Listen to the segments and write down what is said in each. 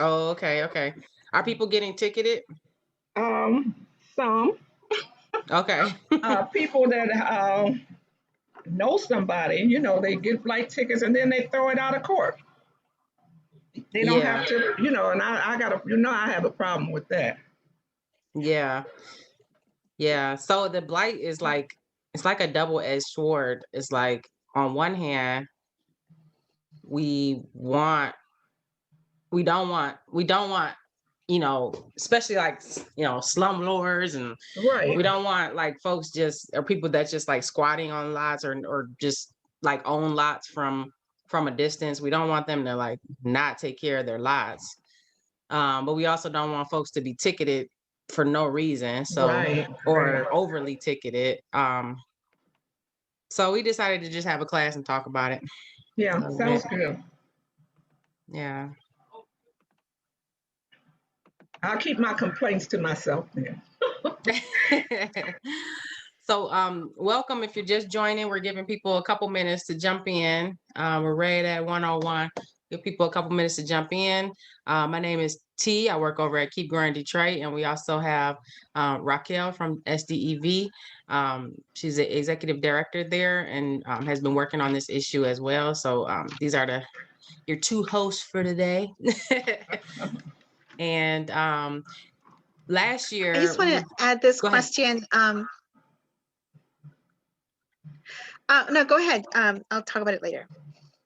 Oh, okay, okay. Are people getting ticketed? Some Okay. people that know somebody, they get flight tickets and then they throw it out of court. They don't have Yeah, to, and I got to, I have a problem with that. yeah, yeah. So the blight is like it's like a double-edged sword. It's like on one hand, we want we don't want especially like slumlords, and Right. we don't want like folks just or people that just like squatting on lots or just like own lots from a distance. We don't want them to like not take care of their lots. But we also don't want folks to be ticketed for no reason, so Right. Right. or overly ticketed. So we decided to just have a class and talk about it a Yeah. little Sounds bit. good. Yeah. I'll keep my complaints to myself then. So, welcome. If you're just joining, we're giving people a couple minutes to jump in. We're right at 101. Give people a couple minutes to jump in. My name is T. I work over at Keep Growing Detroit, and we also have Raquel from SDEV. She's the executive director there and has been working on this issue as well. So, these are your two hosts for today. And last I year just we want were. to add this Go ahead. question. No, go ahead. I'll talk about it later.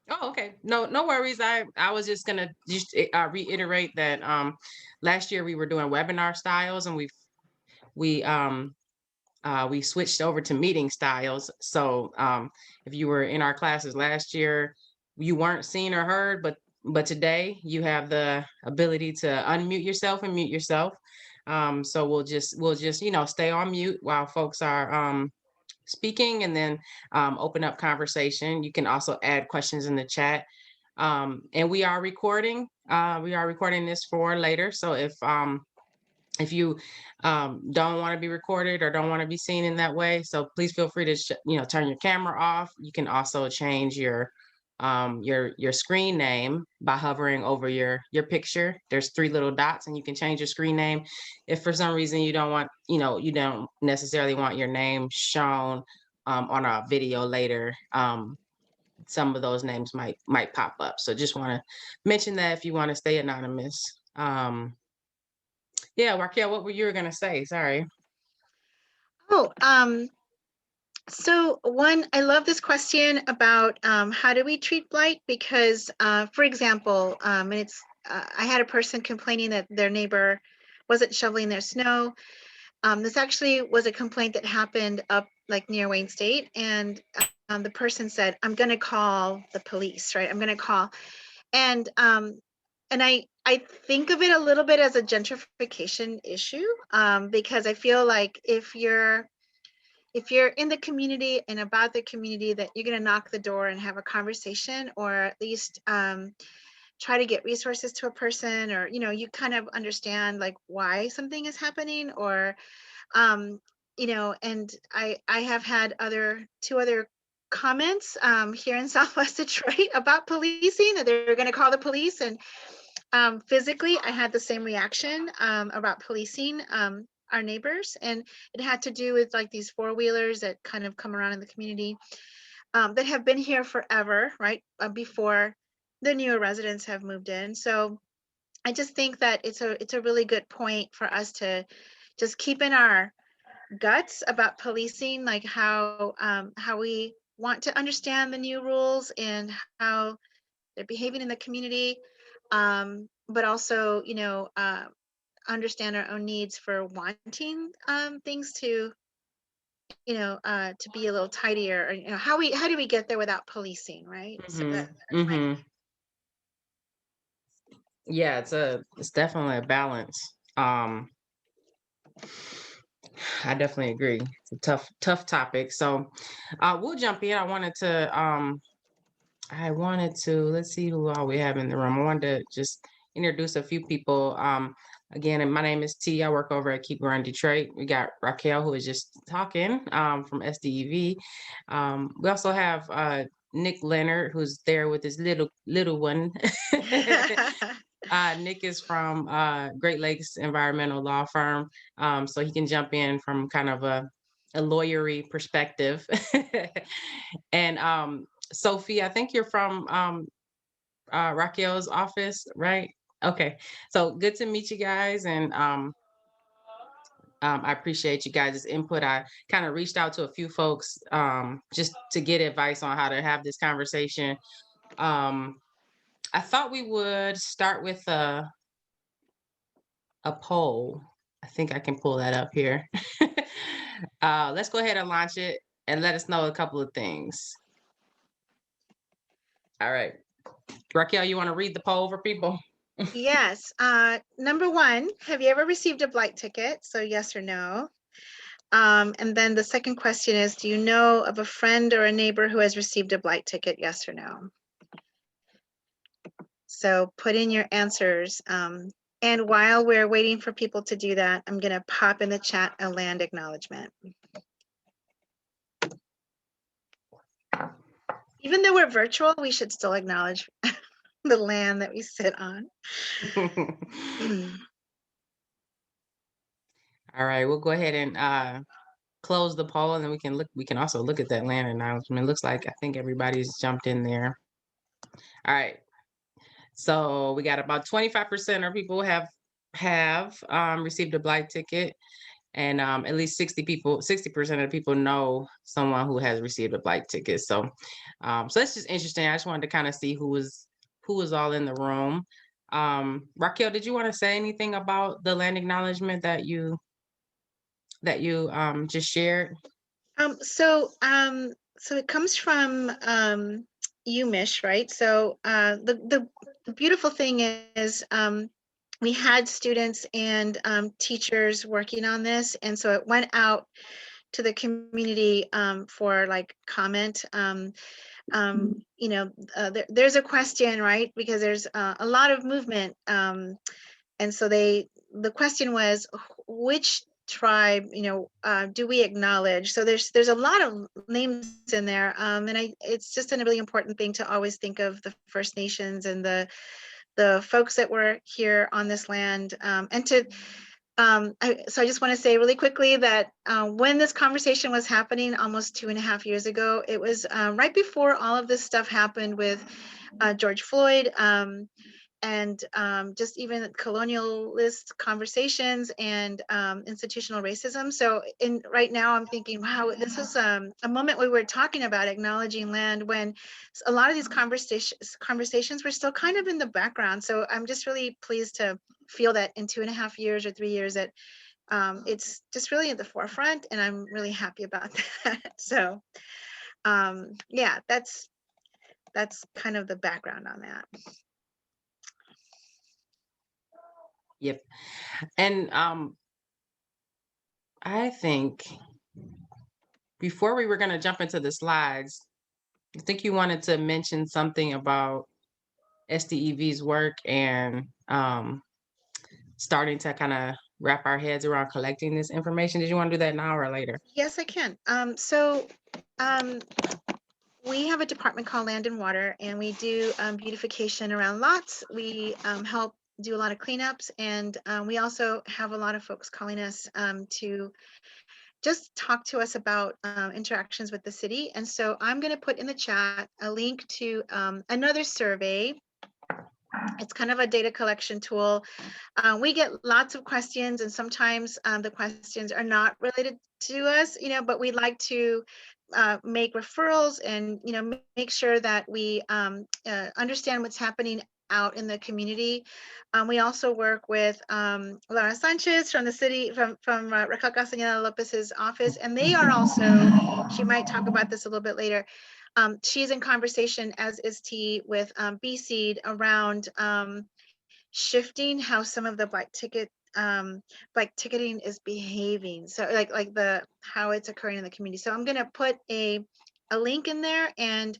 Oh, okay. No, no worries. I was just gonna just reiterate that last year we were doing webinar styles, and we switched over to meeting styles. So if you were in our classes last year, you weren't seen or heard, but today you have the ability to unmute yourself and mute yourself. So we'll just stay on mute while folks are speaking, and then open up conversation. You can also add questions in the chat. And we are recording. We are recording this for later. So if you don't want to be recorded or don't want to be seen in that way, so please feel free to turn your camera off. You can also change your screen name by hovering over your picture. There's three little dots, and you can change your screen name. If for some reason you don't want, you don't necessarily want your name shown on a video later, some of those names might pop up. So just want to mention that if you want to stay anonymous. Yeah, Raquel, what were you gonna say? Sorry. Oh, so one, I love this question about how do we treat blight? Because, for example, and it's I had a person complaining that their neighbor wasn't shoveling their snow. This actually was a complaint that happened up like near Wayne State, and the person said, "I'm going to call the police, right? I'm going to call," and I think of it a little bit as a gentrification issue, because I feel like if you're in the community and about the community, that you're going to knock the door and have a conversation, or at least try to get resources to a person, or you kind of understand like why something is happening, or and I have had two other comments here in Southwest Detroit about policing, that they're going to call the police, and physically I had the same reaction about policing our neighbors, and it had to do with like these four-wheelers that kind of come around in the community that have been here forever, right? Before the newer residents have moved in. So I just think that it's a really good point for us to just keep in our guts about policing, like how we want to understand the new rules and how they're behaving in the community, but also understand our own needs for wanting things to be a little tidier, or how do we get there without policing, right? So Mm-hmm. that's my Mm-hmm. Yeah, it's definitely a balance. I definitely agree. It's a tough topic. So we'll jump in. I wanted to let's see who all we have in the room. I wanted to just introduce a few people. Again, and my name is T. I work over at Keep Growing Detroit. We got Raquel, who was just talking from SDEV. We also have Nick Leonard, who's there with his little one. Nick is from Great Lakes Environmental Law Firm, so he can jump in from kind of a lawyery perspective. And Sophie, I think you're from Raquel's office, right? Okay, so good to meet you guys, and I appreciate you guys' input. I kind of reached out to a few folks just to get advice on how to have this conversation. I thought we would start with a poll. I think I can pull that up here. Let's go ahead and launch it and let us know a couple of things. All right. Raquel, you want to read the poll for people? Yes. Number one, have you ever received a blight ticket? So yes or no. And then the second question is, do you know of a friend or a neighbor who has received a blight ticket? Yes or no. So put in your answers. And while we're waiting for people to do that, I'm going to pop in the chat a land acknowledgement. Even though we're virtual, we should still acknowledge the land that we sit on. All right, we'll go ahead and close the poll, and then we can also look at that land announcement. It looks like I think everybody's jumped in there. All right. So we got about 25% of people have received a blight ticket, and at least 60% of people know someone who has received a blight ticket. So that's just interesting. I just wanted to kind of see who was all in the room. Raquel, did you want to say anything about the land acknowledgement that you just shared? So it comes from UMich, right? So the beautiful thing is we had students and teachers working on this, and so it went out to the community for like comment. You know, there's a question, right? Because there's a lot of movement, and so the question was, which tribe, you know, do we acknowledge? So there's a lot of names in there, and it's just a really important thing to always think of the First Nations and the folks that were here on this land, and to so I just want to say really quickly that when this conversation was happening almost 2.5 years ago, it was right before all of this stuff happened with George Floyd, and just even colonialist conversations and institutional racism. So right now I'm thinking, wow, this was a moment we were talking about acknowledging land when a lot of these conversations were still kind of in the background. So I'm just really pleased to feel that in 2.5 years or 3 years that it's just really at the forefront, and I'm really happy about that. So yeah, that's kind of the background on that. Yep. And I think before we were going to jump into the slides, I think you wanted to mention something about SDEV's work and starting to kind of wrap our heads around collecting this information. Did you want to do that now or later? Yes, I can. We have a department called Land and Water, and we do beautification around lots. We help do a lot of cleanups, and we also have a lot of folks calling us to just talk to us about interactions with the city. And so I'm going to put in the chat a link to another survey. It's kind of a data collection tool. We get lots of questions, and sometimes the questions are not related to us, you know, but we like to make referrals and, you know, make sure that we understand what's happening out in the community. We also work with Laura Sanchez from the city, from Raquel Castañeda Lopez's office, and they are also, she might talk about this a little bit later. She's in conversation, as is T, with BSEED around shifting how some of the blight ticketing is behaving. So like how it's occurring in the community. So I'm going to put a link in there, and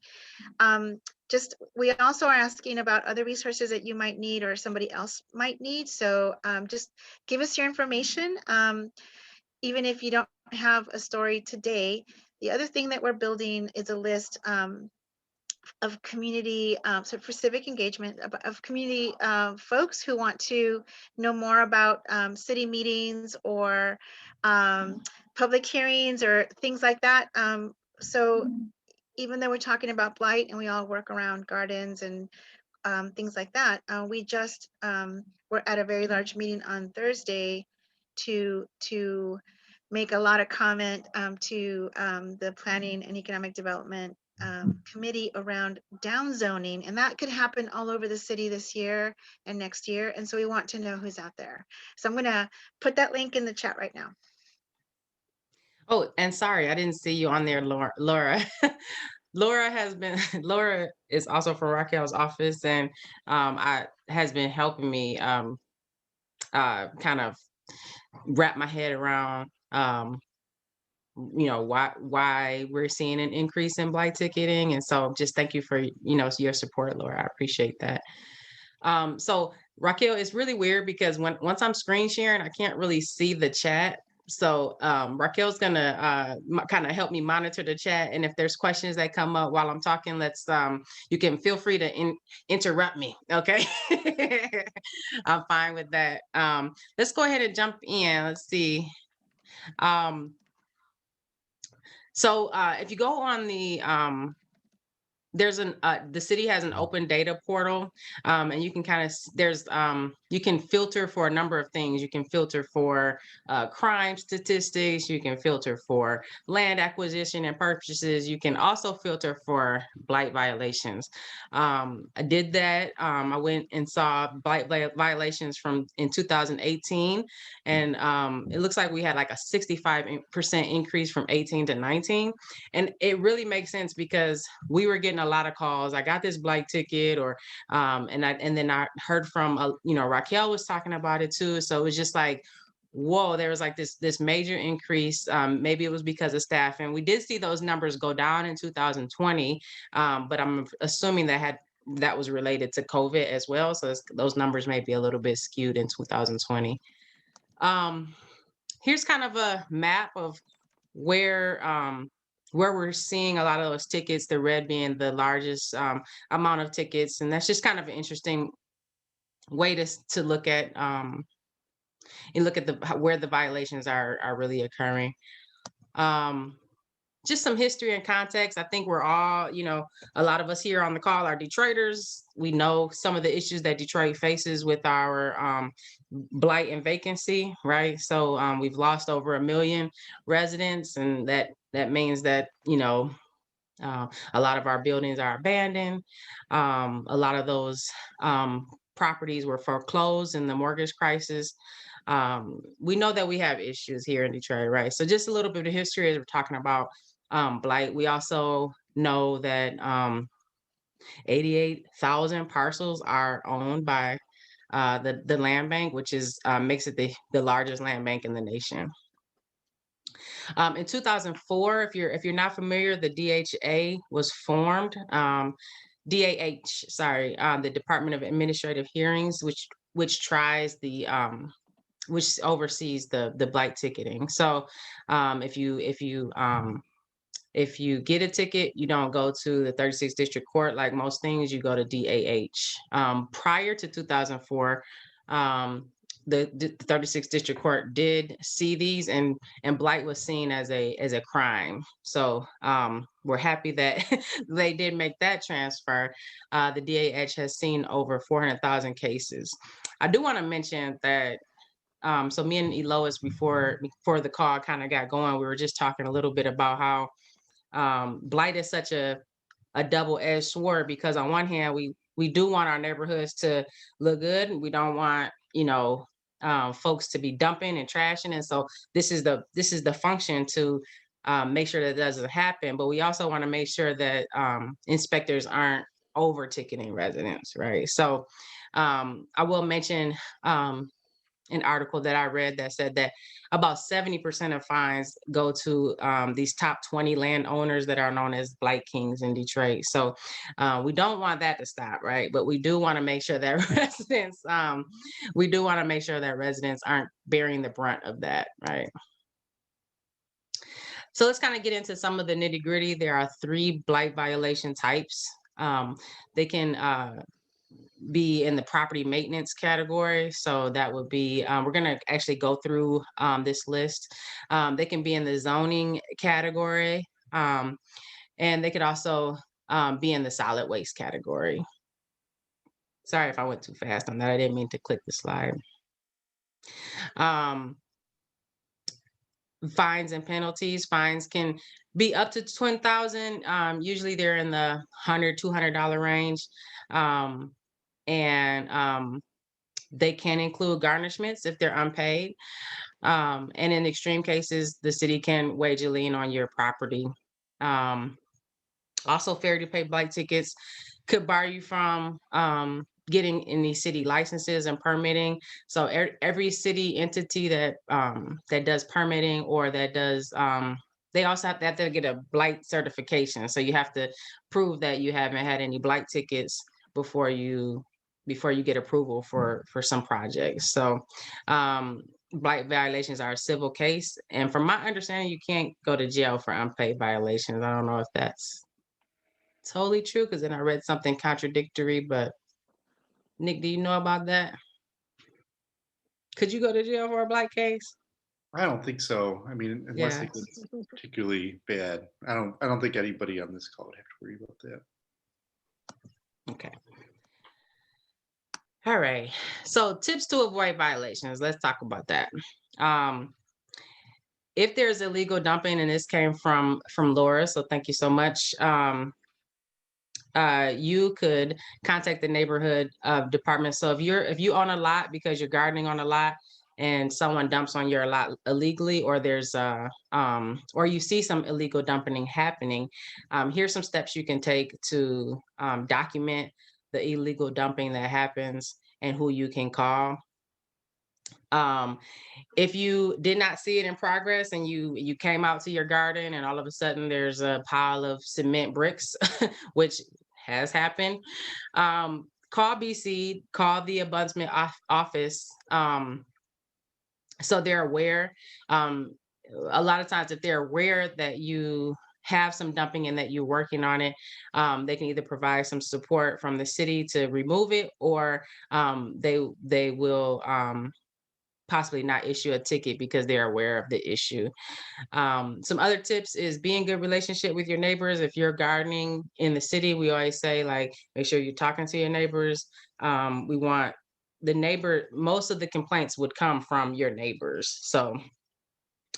we also are asking about other resources that you might need or somebody else might need. So just give us your information. Even if you don't have a story today, the other thing that we're building is a list community, so for civic engagement of community folks who want to know more about city meetings or public hearings or things like that. So even though we're talking about blight and we all work around gardens and things like that, we just were at a very large meeting on Thursday to make a lot of comment to the Planning and Economic Development committee around downzoning, and that could happen all over the city this year and next year. And so we want to know who's out there. So I'm going to put that link in the chat right now. Oh, and sorry, I didn't see you on there, Laura. Laura has been Laura is also from Raquel's office, and I has been helping me kind of wrap my head around why we're seeing an increase in blight ticketing. And so just thank you for your support, Laura. I appreciate that. So Raquel, it's really weird because once I'm screen sharing, I can't really see the chat. So Raquel's gonna kind of help me monitor the chat, and if there's questions that come up while I'm talking, you can feel free to interrupt me. Okay, I'm fine with that. Let's go ahead and jump in. Let's see. So if you go on the city has an open data portal, and you can kind of you can filter for a number of things. You can filter for crime statistics. You can filter for land acquisition and purchases. You can also filter for blight violations. I did that. I went and saw blight violations in 2018, and it looks like we had like a 65% increase from 18 to 19, and it really makes sense because we were getting a lot of calls. I got this blight ticket, and then I heard from Raquel was talking about it too. So it was just like, whoa, there was like this major increase. Maybe it was because of staff, and we did see those numbers go down in 2020. But I'm assuming that was related to COVID as well. So those numbers may be a little bit skewed in 2020. Here's kind of a map of where we're seeing a lot of those tickets, the red being the largest amount of tickets. And that's just kind of an interesting way to look at where the violations are really occurring. Just some history and context. I think we're all, a lot of us here on the call are Detroiters. We know some of the issues that Detroit faces with our blight and vacancy, right? So we've lost over 1 million residents, and that means that, a lot of our buildings are abandoned. A lot of those properties were foreclosed in the mortgage crisis. We know that we have issues here in Detroit, right? So just a little bit of history as we're talking about blight. We also know that 88,000 parcels are owned by the land bank, which makes it the largest land bank in the nation. In 2004, if you're not familiar, the DHA was formed. DAH, sorry, the Department of Administrative Hearings, which tries which oversees the blight ticketing. So if you get a ticket, you don't go to the 36th District Court like most things, you go to DAH. Prior to 2004, the 36th District Court did see these, and blight was seen as a crime. So we're happy that they did make that transfer. The DAH has seen over 400,000 cases. I do want to mention that so me and Elois before the call kind of got going, we were just talking a little bit about how blight is such a double-edged sword, because on one hand we do want our neighborhoods to look good, and we don't want folks to be dumping and trashing, and so this is the function to make sure that doesn't happen. But we also want to make sure that inspectors aren't over ticketing residents, right? So I will mention an article that I read that said that about 70% of fines go to these top 20 landowners that are known as blight kings in Detroit. So we don't want that to stop, right? But we do want to make sure that residents aren't bearing the brunt of that, right? So let's kind of get into some of the nitty gritty. There are 3 blight violation types. They can be in the property maintenance category. So that would be, we're going to actually go through this list. They can be in the zoning category, and they could also be in the solid waste category. Sorry if I went too fast on that. I didn't mean to click the slide. Fines and penalties. Fines can be up to 20,000. Usually they're in the $100-$200 range. And they can include garnishments if they're unpaid. And in extreme cases, the city can wage a lien on your property. Also, failure to pay blight tickets could bar you from getting any city licenses and permitting. So every city entity that that does permitting or that does, they also have to get a blight certification. So you have to prove that you haven't had any blight tickets before you get approval for some projects. So blight violations are a civil case, and from my understanding, you can't go to jail for unpaid violations. I don't know if that's totally true, because then I read something contradictory, but Nick, do you know about that? Could you go to jail for a blight case? I don't think so. I mean, unless Yeah. it gets particularly bad. I don't think anybody on this call would have to worry about that. Okay. All right. So tips to avoid violations. Let's talk about that. If there's illegal dumping, and this came from Laura, so thank you so much. You could contact the neighborhood department. So if you own a lot because you're gardening on a lot and someone dumps on your lot illegally, or there's or you see some illegal dumping happening, here's some steps you can take to document the illegal dumping that happens and who you can call. If you did not see it in progress and you came out to your garden and all of a sudden there's a pile of cement bricks, which has happened, call BC, call the ombudsman office, so they're aware. A lot of times, if they're aware that you have some dumping and that you're working on it, they can either provide some support from the city to remove it, or they will possibly not issue a ticket because they're aware of the issue. Some other tips is be in good relationship with your neighbors. If you're gardening in the city, we always say, like, make sure you're talking to your neighbors. We want the neighbor, most of the complaints would come from your neighbors. So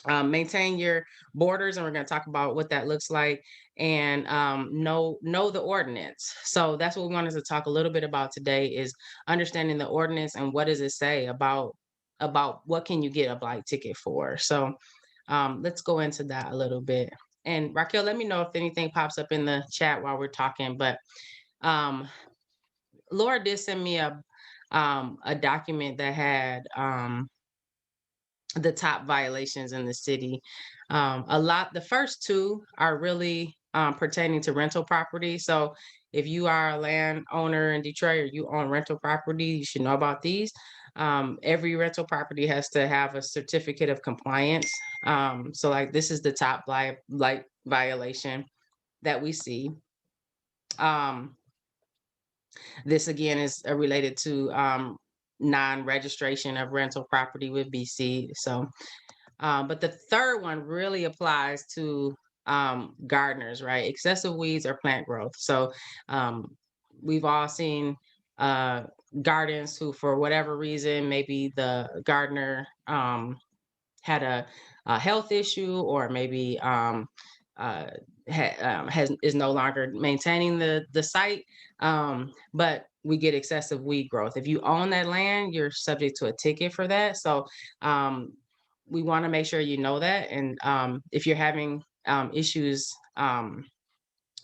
maintain your borders, and we're going to talk about what that looks like, and know the ordinance. So that's what we wanted to talk a little bit about today, is understanding the ordinance and what does it say about what can you get a blight ticket for. So let's go into that a little bit. And Raquel, let me know if anything pops up in the chat while we're talking. But Laura did send me a document that had the top violations in the city. The first two are really pertaining to rental property. So if you are a landowner in Detroit or you own rental property, you should know about these. Every rental property has to have a certificate of compliance. So like this is the top blight violation that we see. This again is related to non-registration of rental property with BC. So, but the third one really applies to gardeners, right? Excessive weeds or plant growth. So we've all seen gardens who, for whatever reason, maybe the gardener had a health issue, or maybe is no longer maintaining the site, but we get excessive weed growth. If you own that land, you're subject to a ticket for that. So we want to make sure you know that, and if you're having issues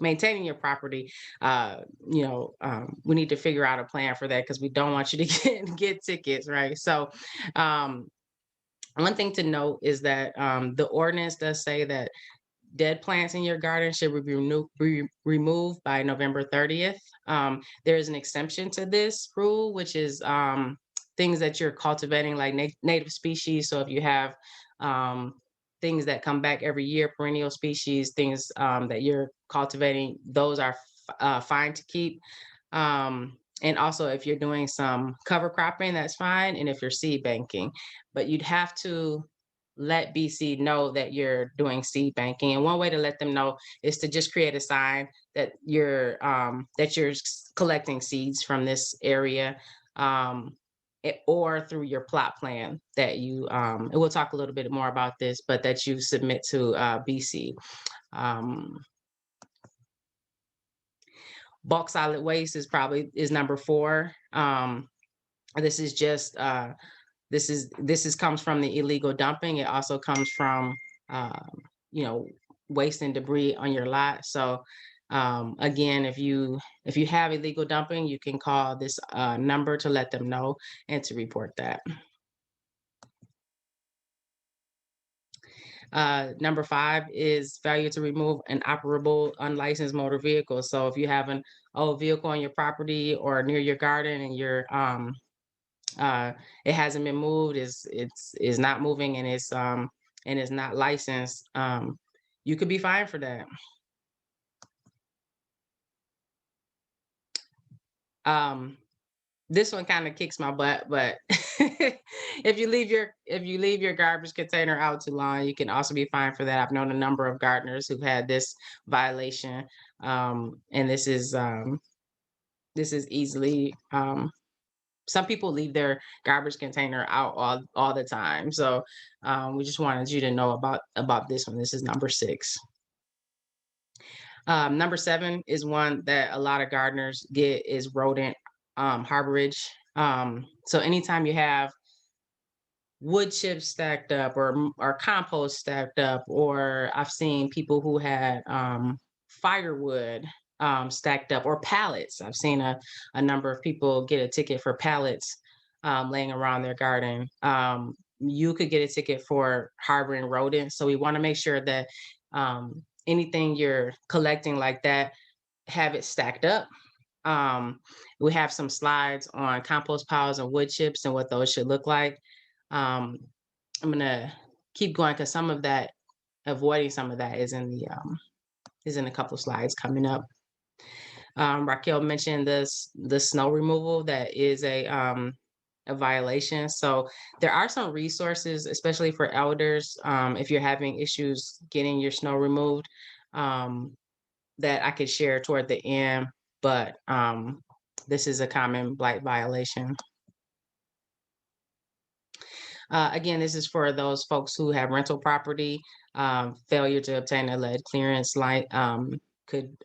maintaining your property, we need to figure out a plan for that, because we don't want you to get tickets, right? So one thing to note is that the ordinance does say that dead plants in your garden should be removed by November 30th. There is an exemption to this rule, which is things that you're cultivating, like native species. So if you have things that come back every year, perennial species, things that you're cultivating, those are fine to keep. And also if you're doing some cover cropping, that's fine. And if you're seed banking, but you'd have to let BC know that you're doing seed banking. And one way to let them know is to just create a sign that you're collecting seeds from this area, or through your plot plan that you, and we'll talk a little bit more about this, but that you submit to BC. Bulk solid waste is number 4. This is just this comes from the illegal dumping. It also comes from waste and debris on your lot. So again, if you have illegal dumping, you can call this number to let them know and to report that. Number 5 is failure to remove an operable unlicensed motor vehicle. So if you have an old vehicle on your property or near your garden and it hasn't been moved, is not moving, and it's not licensed, you could be fined for that. This one kind of kicks my butt, but if you leave your garbage container out too long, you can also be fined for that. I've known a number of gardeners who've had this violation, and this is easily. Some people leave their garbage container out all the time, so we just wanted you to know about this one. This is number 6. Number 7 is one that a lot of gardeners get, is rodent harborage. So anytime you have wood chips stacked up or compost stacked up, or I've seen people who had firewood stacked up, or pallets. I've seen a number of people get a ticket for pallets laying around their garden. You could get a ticket for harboring rodents. So we want to make sure that anything you're collecting like that, have it stacked up. We have some slides on compost piles and wood chips and what those should look like. I'm gonna keep going because avoiding some of that is in a couple of slides coming up. Raquel mentioned the snow removal. That is a violation. So there are some resources, especially for elders, if you're having issues getting your snow removed, that I could share toward the end. But this is a common blight violation. Again, this is for those folks who have rental property. Failure to obtain a lead clearance light could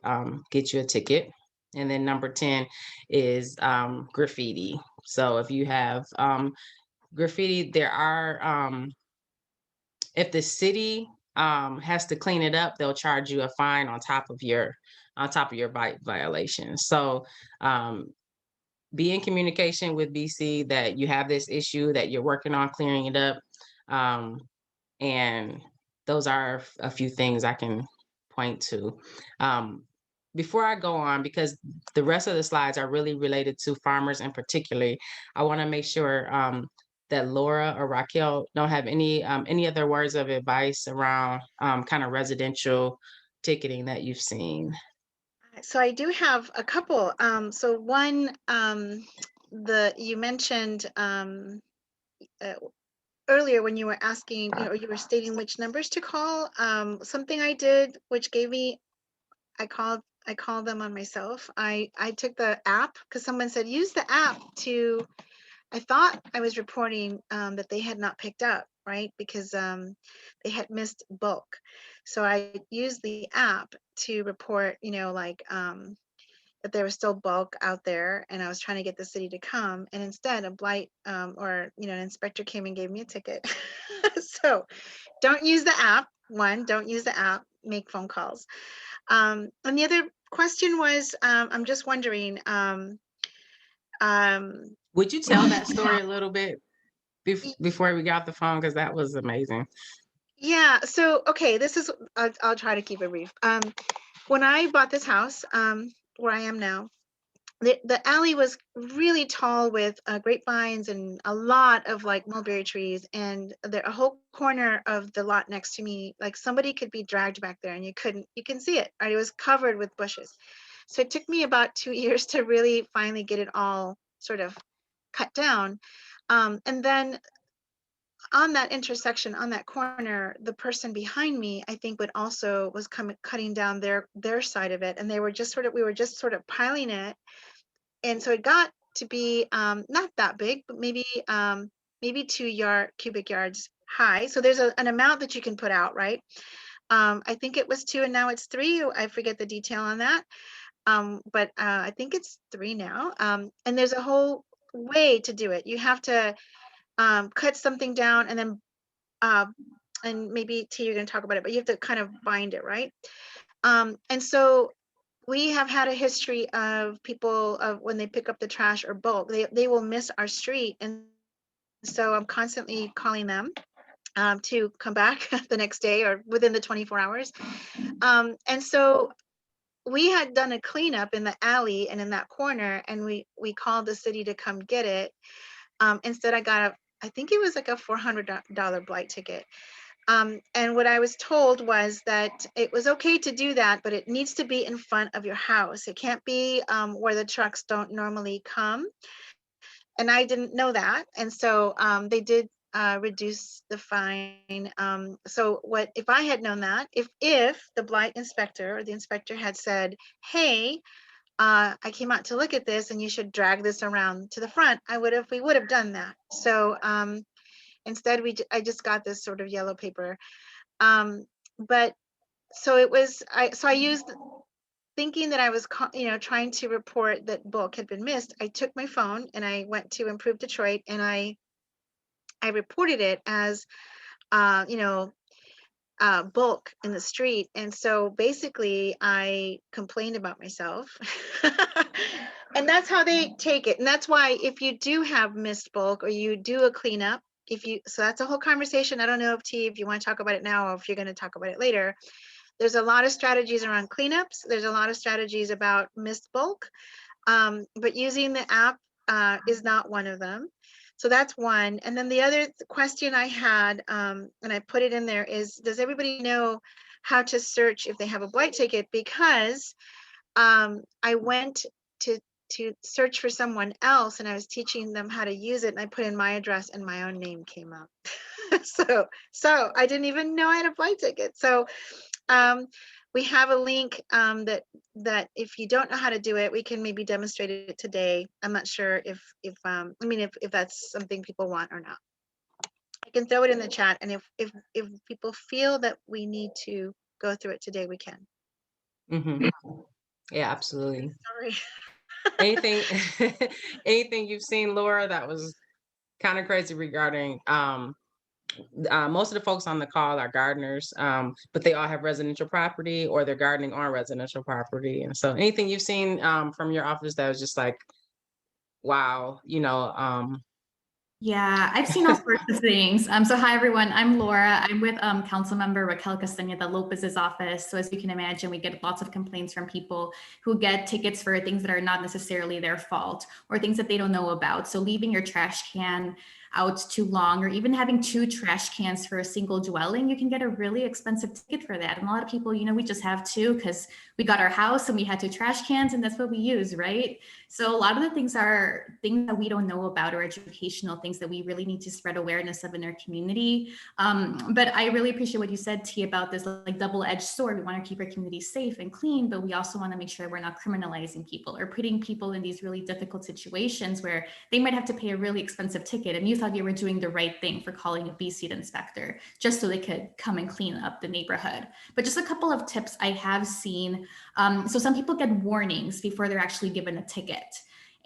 get you a ticket. And then number 10 is graffiti. So if you have graffiti, there are, if the city has to clean it up, they'll charge you a fine on top of your blight violation. So be in communication with BC that you have this issue, that you're working on clearing it up. And those are a few things I can point to. Before I go on, because the rest of the slides are really related to farmers in particular, I want to make sure that Laura or Raquel don't have any other words of advice around kind of residential ticketing that you've seen. So I do have a couple. So one, you mentioned earlier when you were asking, you were stating which numbers to call. Something I did, which gave me, I called them on myself. I took the app because someone said use the app to. I thought I was reporting that they had not picked up, right? Because they had missed bulk. So I used the app to report, that there was still bulk out there, and I was trying to get the city to come. And instead, a blight or an inspector came and gave me a ticket. So don't use the app. One, don't use the app. Make phone calls. And the other question was, I'm just wondering. Would you tell that story a little bit before we got the phone? Because that was amazing. Yeah. So, okay, I'll try to keep it brief. When I bought this house, where I am now, the alley was really tall with grapevines and a lot of like mulberry trees, and a whole corner of the lot next to me, like somebody could be dragged back there and you can see it, right? It was covered with bushes. So it took me about 2 years to really finally get it all sort of cut down. And then on that intersection, on that corner, the person behind me, I think was cutting down their side of it. And we were just sort of piling it. And so it got to be not that big, but maybe 2 cubic yards high. So there's an amount that you can put out, right? I think it was 2 and now it's 3. I forget the detail on that. But I think it's 3 now. And there's a whole way to do it. You have to cut something down and then, and maybe T, you're going to talk about it, but you have to kind of bind it, right? And so we have had a history of people when they pick up the trash or bulk, they will miss our street. And so I'm constantly calling them to come back the next day or within the 24 hours. And so we had done a cleanup in the alley and in that corner, and we called the city to come get it. Instead, I think it was like a $400 blight ticket. And what I was told was that it was okay to do that, but it needs to be in front of your house. It can't be where the trucks don't normally come. And I didn't know that. And so they did reduce the fine. So if I had known that, if the blight inspector or the inspector had said, hey, I came out to look at this and you should drag this around to the front, we would have done that. So instead, I just got this sort of yellow paper. But so I used, thinking that I was, trying to report that bulk had been missed. I took my phone and I went to Improve Detroit and I reported it as, bulk in the street. And so basically I complained about myself. And that's how they take it. And that's why if you do have missed bulk or you do a cleanup, so that's a whole conversation. I don't know if you want to talk about it now or if you're going to talk about it later. There's a lot of strategies around cleanups. There's a lot of strategies about missed bulk, but using the app is not one of them. So that's one. And then the other question I had, and I put it in there, is does everybody know how to search if they have a blight ticket? Because I went to search for someone else and I was teaching them how to use it, and I put in my address and my own name came up. So I didn't even know I had a blight ticket. So we have a link that if you don't know how to do it, we can maybe demonstrate it today. I'm not sure if that's something people want or not. I can throw it in the chat, and if people feel that we need to go through it today, we can. Mm-hmm. Yeah, absolutely. Sorry. Anything you've seen, Laura, that was kind of crazy regarding most of the folks on the call are gardeners, but they all have residential property or they're gardening on residential property. And so anything you've seen from your office that was just like, wow, Yeah, I've seen all sorts of things. So hi, everyone. I'm Laura. I'm with Councilmember Raquel Castañeda Lopez's office. So as you can imagine, we get lots of complaints from people who get tickets for things that are not necessarily their fault or things that they don't know about. So leaving your trash can out too long, or even having 2 trash cans for a single dwelling, you can get a really expensive ticket for that. And a lot of people, we just have 2 because we got our house and we had 2 trash cans and that's what we use, right? So a lot of the things are things that we don't know about, or educational things that we really need to spread awareness of in our community. But I really appreciate what you said, T, about this like double-edged sword. We want to keep our community safe and clean, but we also want to make sure we're not criminalizing people or putting people in these really difficult situations where they might have to pay a really expensive ticket. And you thought you were doing the right thing for calling a BC inspector just so they could come and clean up the neighborhood. But just a couple of tips I have seen. So some people get warnings before they're actually given a ticket.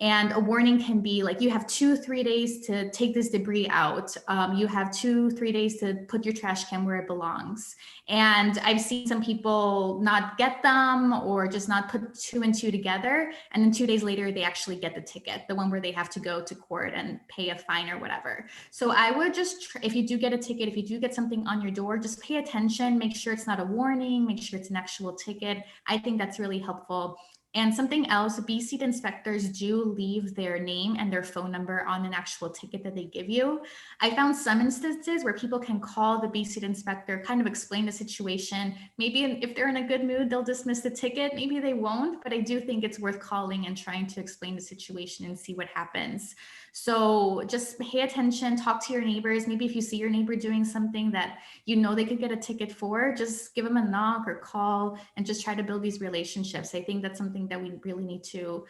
And a warning can be like, you have 2-3 days to take this debris out. You have 2-3 days to put your trash can where it belongs. And I've seen some people not get them or just not put 2 and 2 together. And then 2 days later, they actually get the ticket, the one where they have to go to court and pay a fine or whatever. So I would just, if you do get a ticket, if you do get something on your door, just pay attention, make sure it's not a warning, make sure it's an actual ticket. I think that's really helpful. And something else, bee seed inspectors do leave their name and their phone number on an actual ticket that they give you. I found some instances where people can call the bee seed inspector, kind of explain the situation. Maybe if they're in a good mood, they'll dismiss the ticket. Maybe they won't, but I do think it's worth calling and trying to explain the situation and see what happens. So just pay attention, talk to your neighbors. Maybe if you see your neighbor doing something that you know they could get a ticket for, just give them a knock or call and just try to build these relationships. I think that's something that we really need to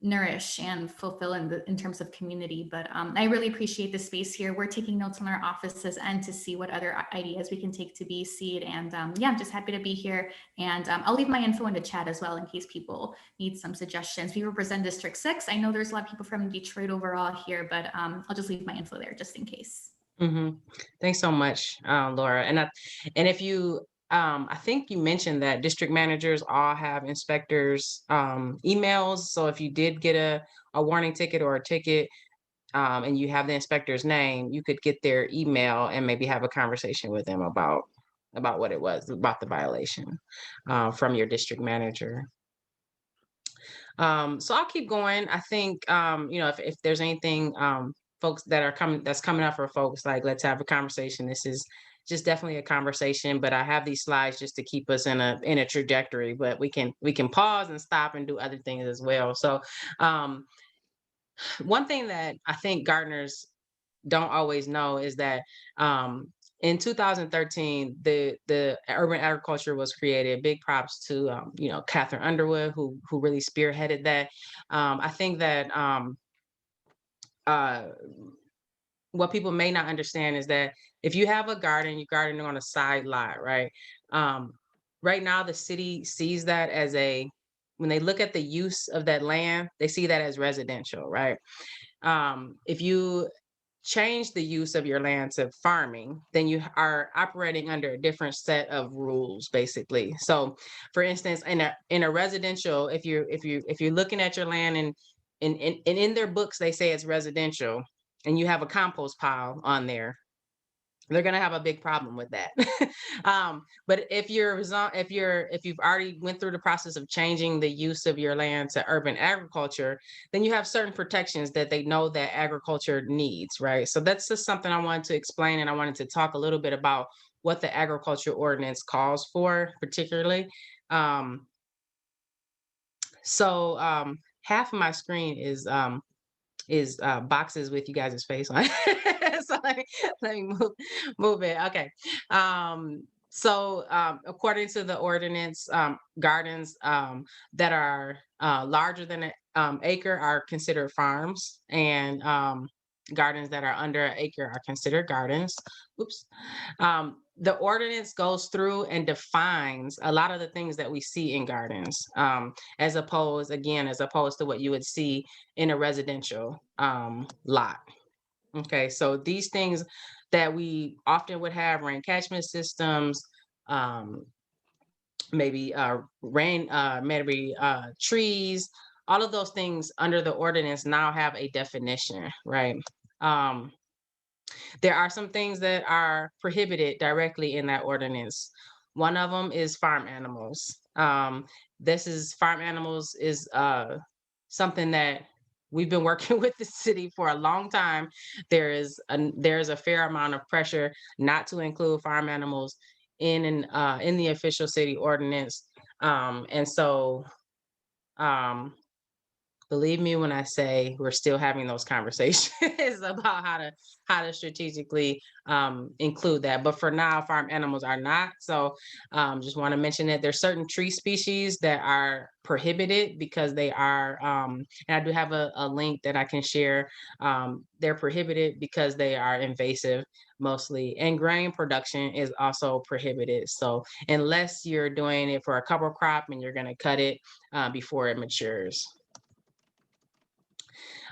nourish and fulfill in terms of community. But I really appreciate the space here. We're taking notes on our offices and to see what other ideas we can take to be seed. And yeah, I'm just happy to be here. And I'll leave my info in the chat as well in case people need some suggestions. We represent District 6. I know there's a lot of people from Detroit overall here, but I'll just leave my info there just in case. Thanks so much, Laura. And if you, I think you mentioned that district managers all have inspectors' emails. So if you did get a warning ticket or a ticket, and you have the inspector's name, you could get their email and maybe have a conversation with them about what it was, about the violation from your district manager. So I'll keep going. I think, if there's anything, folks that's coming up for folks, like, let's have a conversation. This is just definitely a conversation, but I have these slides just to keep us in a trajectory, but we can pause and stop and do other things as well. So one thing that I think gardeners don't always know is that in 2013, the urban agriculture was created. Big props to Catherine Underwood, who really spearheaded that. I think that what people may not understand is that if you have a garden, you're gardening on a side lot, right? Right now, the city sees that as when they look at the use of that land, they see that as residential, right? If you change the use of your land to farming, then you are operating under a different set of rules, basically. So, for instance, in a residential, if you're looking at your land and in their books they say it's residential, and you have a compost pile on there, they're going to have a big problem with that. But if you've already went through the process of changing the use of your land to urban agriculture, then you have certain protections that they know that agriculture needs, right? So that's just something I wanted to explain, and I wanted to talk a little bit about what the agriculture ordinance calls for, particularly. So half of my screen is boxes with you guys' face on it. So let me move it. Okay. So according to the ordinance, gardens that are larger than an acre are considered farms, and gardens that are under an acre are considered gardens. Oops. The ordinance goes through and defines a lot of the things that we see in gardens, as opposed to what you would see in a residential lot. Okay, so these things that we often would have, rain catchment systems, maybe trees, all of those things under the ordinance now have a definition, right? There are some things that are prohibited directly in that ordinance. One of them is farm animals. Farm animals is something that we've been working with the city for a long time. There's a fair amount of pressure not to include farm animals in the official city ordinance. And so believe me when I say we're still having those conversations about how to strategically include that. But for now, farm animals are not. So just want to mention that there's certain tree species that are prohibited because they are, and I do have a link that I can share. They're prohibited because they are invasive mostly, and grain production is also prohibited. So unless you're doing it for a cover crop and you're going to cut it before it matures.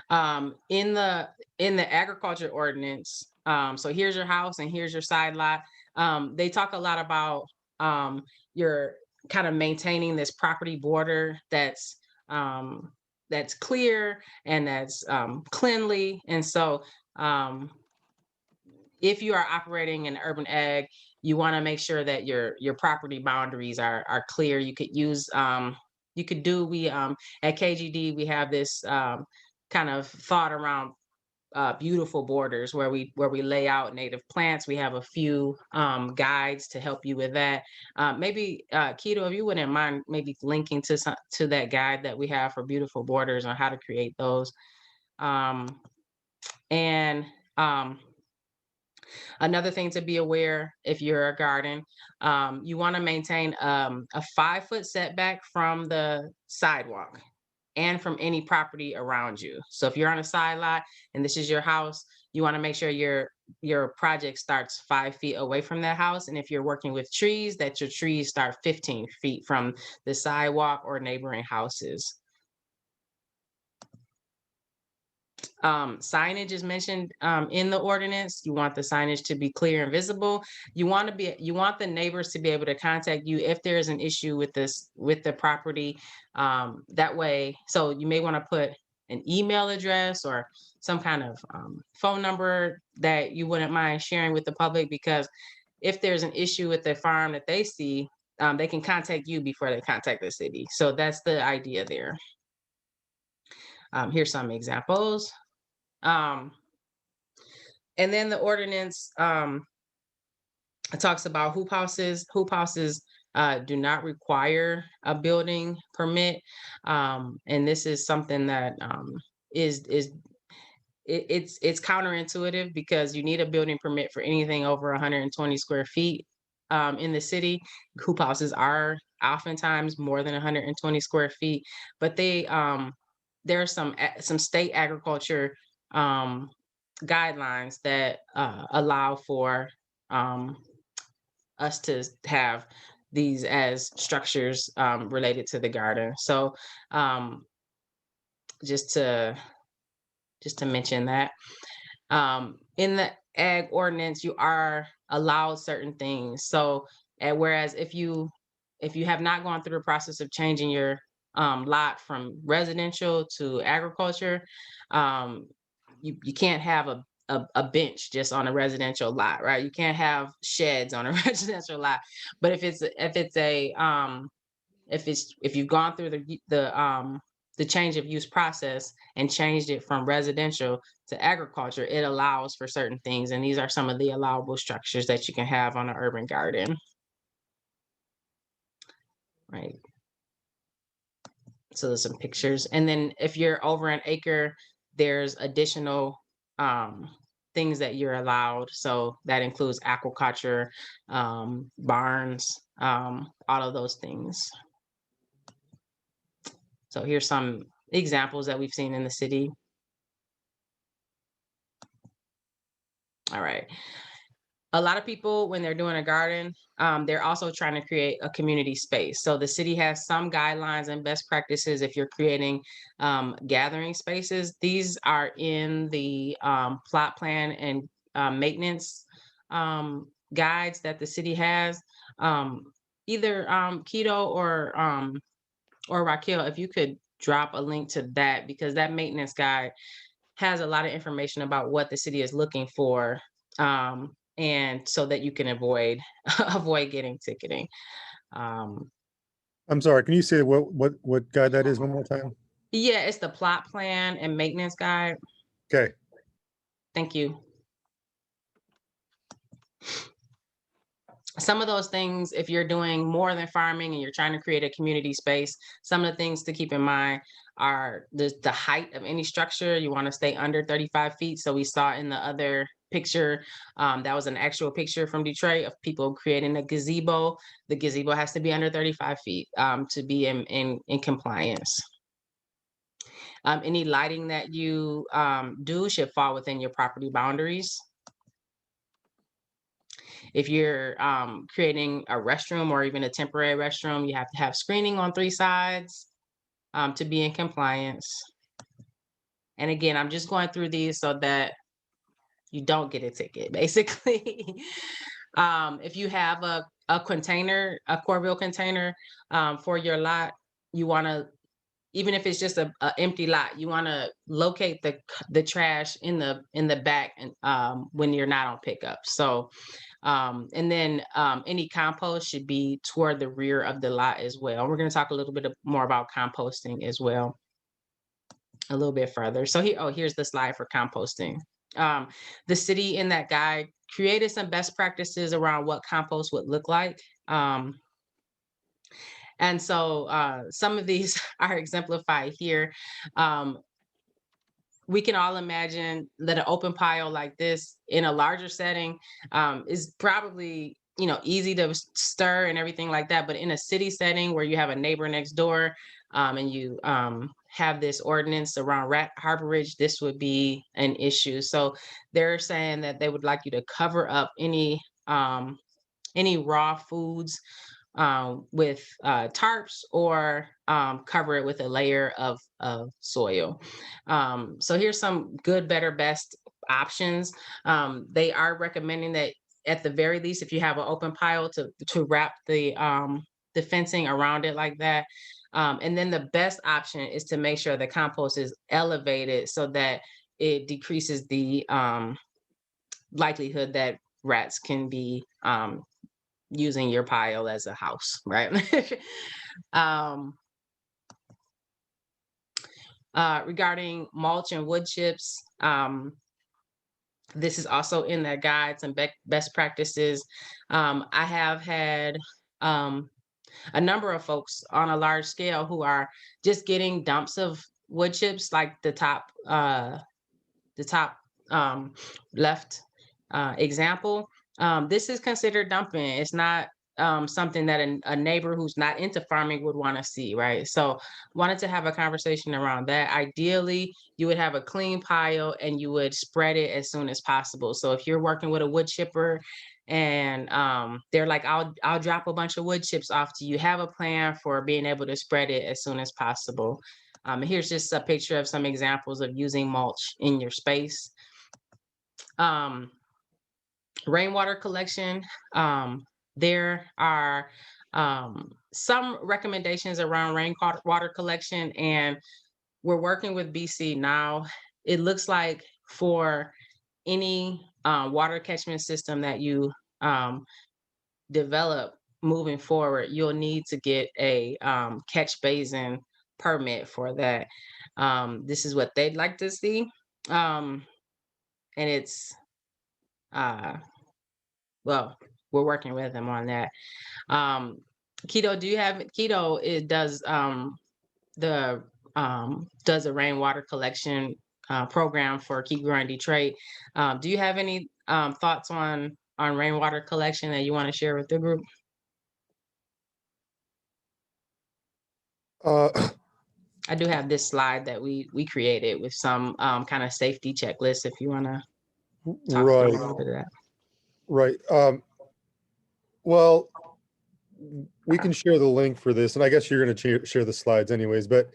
In the agriculture ordinance, so here's your house and here's your side lot. They talk a lot about your kind of maintaining this property border that's clear and that's cleanly. And so if you are operating in urban ag, you want to make sure that your property boundaries are clear. You could use you could do, we at KGD, we have this kind of thought around beautiful borders where we lay out native plants. We have a few guides to help you with that. Maybe Keto, if you wouldn't mind maybe linking to that guide that we have for beautiful borders on how to create those. And another thing to be aware, if you're a garden, you want to maintain a 5-foot setback from the sidewalk and from any property around you. So if you're on a side lot and this is your house, you want to make sure your project starts 5 feet away from that house. And if you're working with trees, that your trees start 15 feet from the sidewalk or neighboring houses. Signage is mentioned in the ordinance. You want the signage to be clear and visible. You want the neighbors to be able to contact you if there is an issue with the property. That way, so you may want to put an email address or some kind of phone number that you wouldn't mind sharing with the public, because if there's an issue with the farm that they see, they can contact you before they contact the city. So that's the idea there. Here's some examples. And then the ordinance it talks about hoop houses. Hoop houses do not require a building permit, and this is something that it's counterintuitive, because you need a building permit for anything over 120 square feet in the city. Hoop houses are oftentimes more than 120 square feet, but there are some state agriculture guidelines that allow for us to have these as structures related to the garden. So just to mention that in the ag ordinance, you are allowed certain things. So whereas if you have not gone through the process of changing your lot from residential to agriculture, you can't have a bench just on a residential lot, right? You can't have sheds on a residential lot. But if you've gone through the change of use process and changed it from residential to agriculture, it allows for certain things. And these are some of the allowable structures that you can have on an urban garden. Right. So there's some pictures. And then if you're over an acre, there's additional things that you're allowed. So that includes aquaculture, barns, all of those things. So here's some examples that we've seen in the city. All right. A lot of people, when they're doing a garden, they're also trying to create a community space. So the city has some guidelines and best practices if you're creating gathering spaces. These are in the plot plan and maintenance guides that the city has. Either Keto or Raquel, if you could drop a link to that, because that maintenance guide has a lot of information about what the city is looking for. And so that you can avoid getting ticketing. I'm sorry, can you say what guide that is one more time? Yeah, it's the plot plan and maintenance guide. Okay. Thank you. Some of those things, if you're doing more than farming and you're trying to create a community space, some of the things to keep in mind are the height of any structure. You want to stay under 35 feet. So we saw in the other picture, that was an actual picture from Detroit of people creating a gazebo. The gazebo has to be under 35 feet to be in compliance. Any lighting that you do should fall within your property boundaries. If you're creating a restroom or even a temporary restroom, you have to have screening on 3 sides to be in compliance. And again, I'm just going through these so that you don't get a ticket, basically. If you have a container, a Corville container for your lot, you want to even if it's just a empty lot, you want to locate the trash in the back, and when you're not on pickup. So and then any compost should be toward the rear of the lot as well. We're going to talk a little bit more about composting as well a little bit further. So here's the slide for composting. The city in that guide created some best practices around what compost would look like. And so some of these are exemplified here. We can all imagine that an open pile like this in a larger setting is probably, easy to stir and everything like that. But in a city setting where you have a neighbor next door and you have this ordinance around rat harborage, this would be an issue. So they're saying that they would like you to cover up any raw foods with tarps, or cover it with a layer of soil. So here's some good, better, best options. They are recommending that at the very least, if you have an open pile, to wrap the fencing around it like that. And then the best option is to make sure the compost is elevated so that it decreases the likelihood that rats can be using your pile as a house, right? Regarding mulch and wood chips, this is also in their guide, some best practices. I have had a number of folks on a large scale who are just getting dumps of wood chips, like the top left example. This is considered dumping. It's not something that a neighbor who's not into farming would want to see, right? So wanted to have a conversation around that. Ideally, you would have a clean pile and you would spread it as soon as possible. So if you're working with a wood chipper and they're like, I'll drop a bunch of wood chips off to you, have a plan for being able to spread it as soon as possible. Here's just a picture of some examples of using mulch in your space. Rainwater collection. There are some recommendations around rainwater collection, and we're working with BC now. It looks like for any water catchment system that you develop moving forward, you'll need to get a catch basin permit for that. This is what they'd like to see. And it's well, we're working with them on that. Keto, it does does a rainwater collection program for Keep Growing Detroit. Do you have any thoughts on rainwater collection that you want to share with the group? I do have this slide that we created with some kind of safety checklist if you want to talk through a little bit of that. Right. Well, we can share the link for this, and I guess you're going to share the slides anyways, but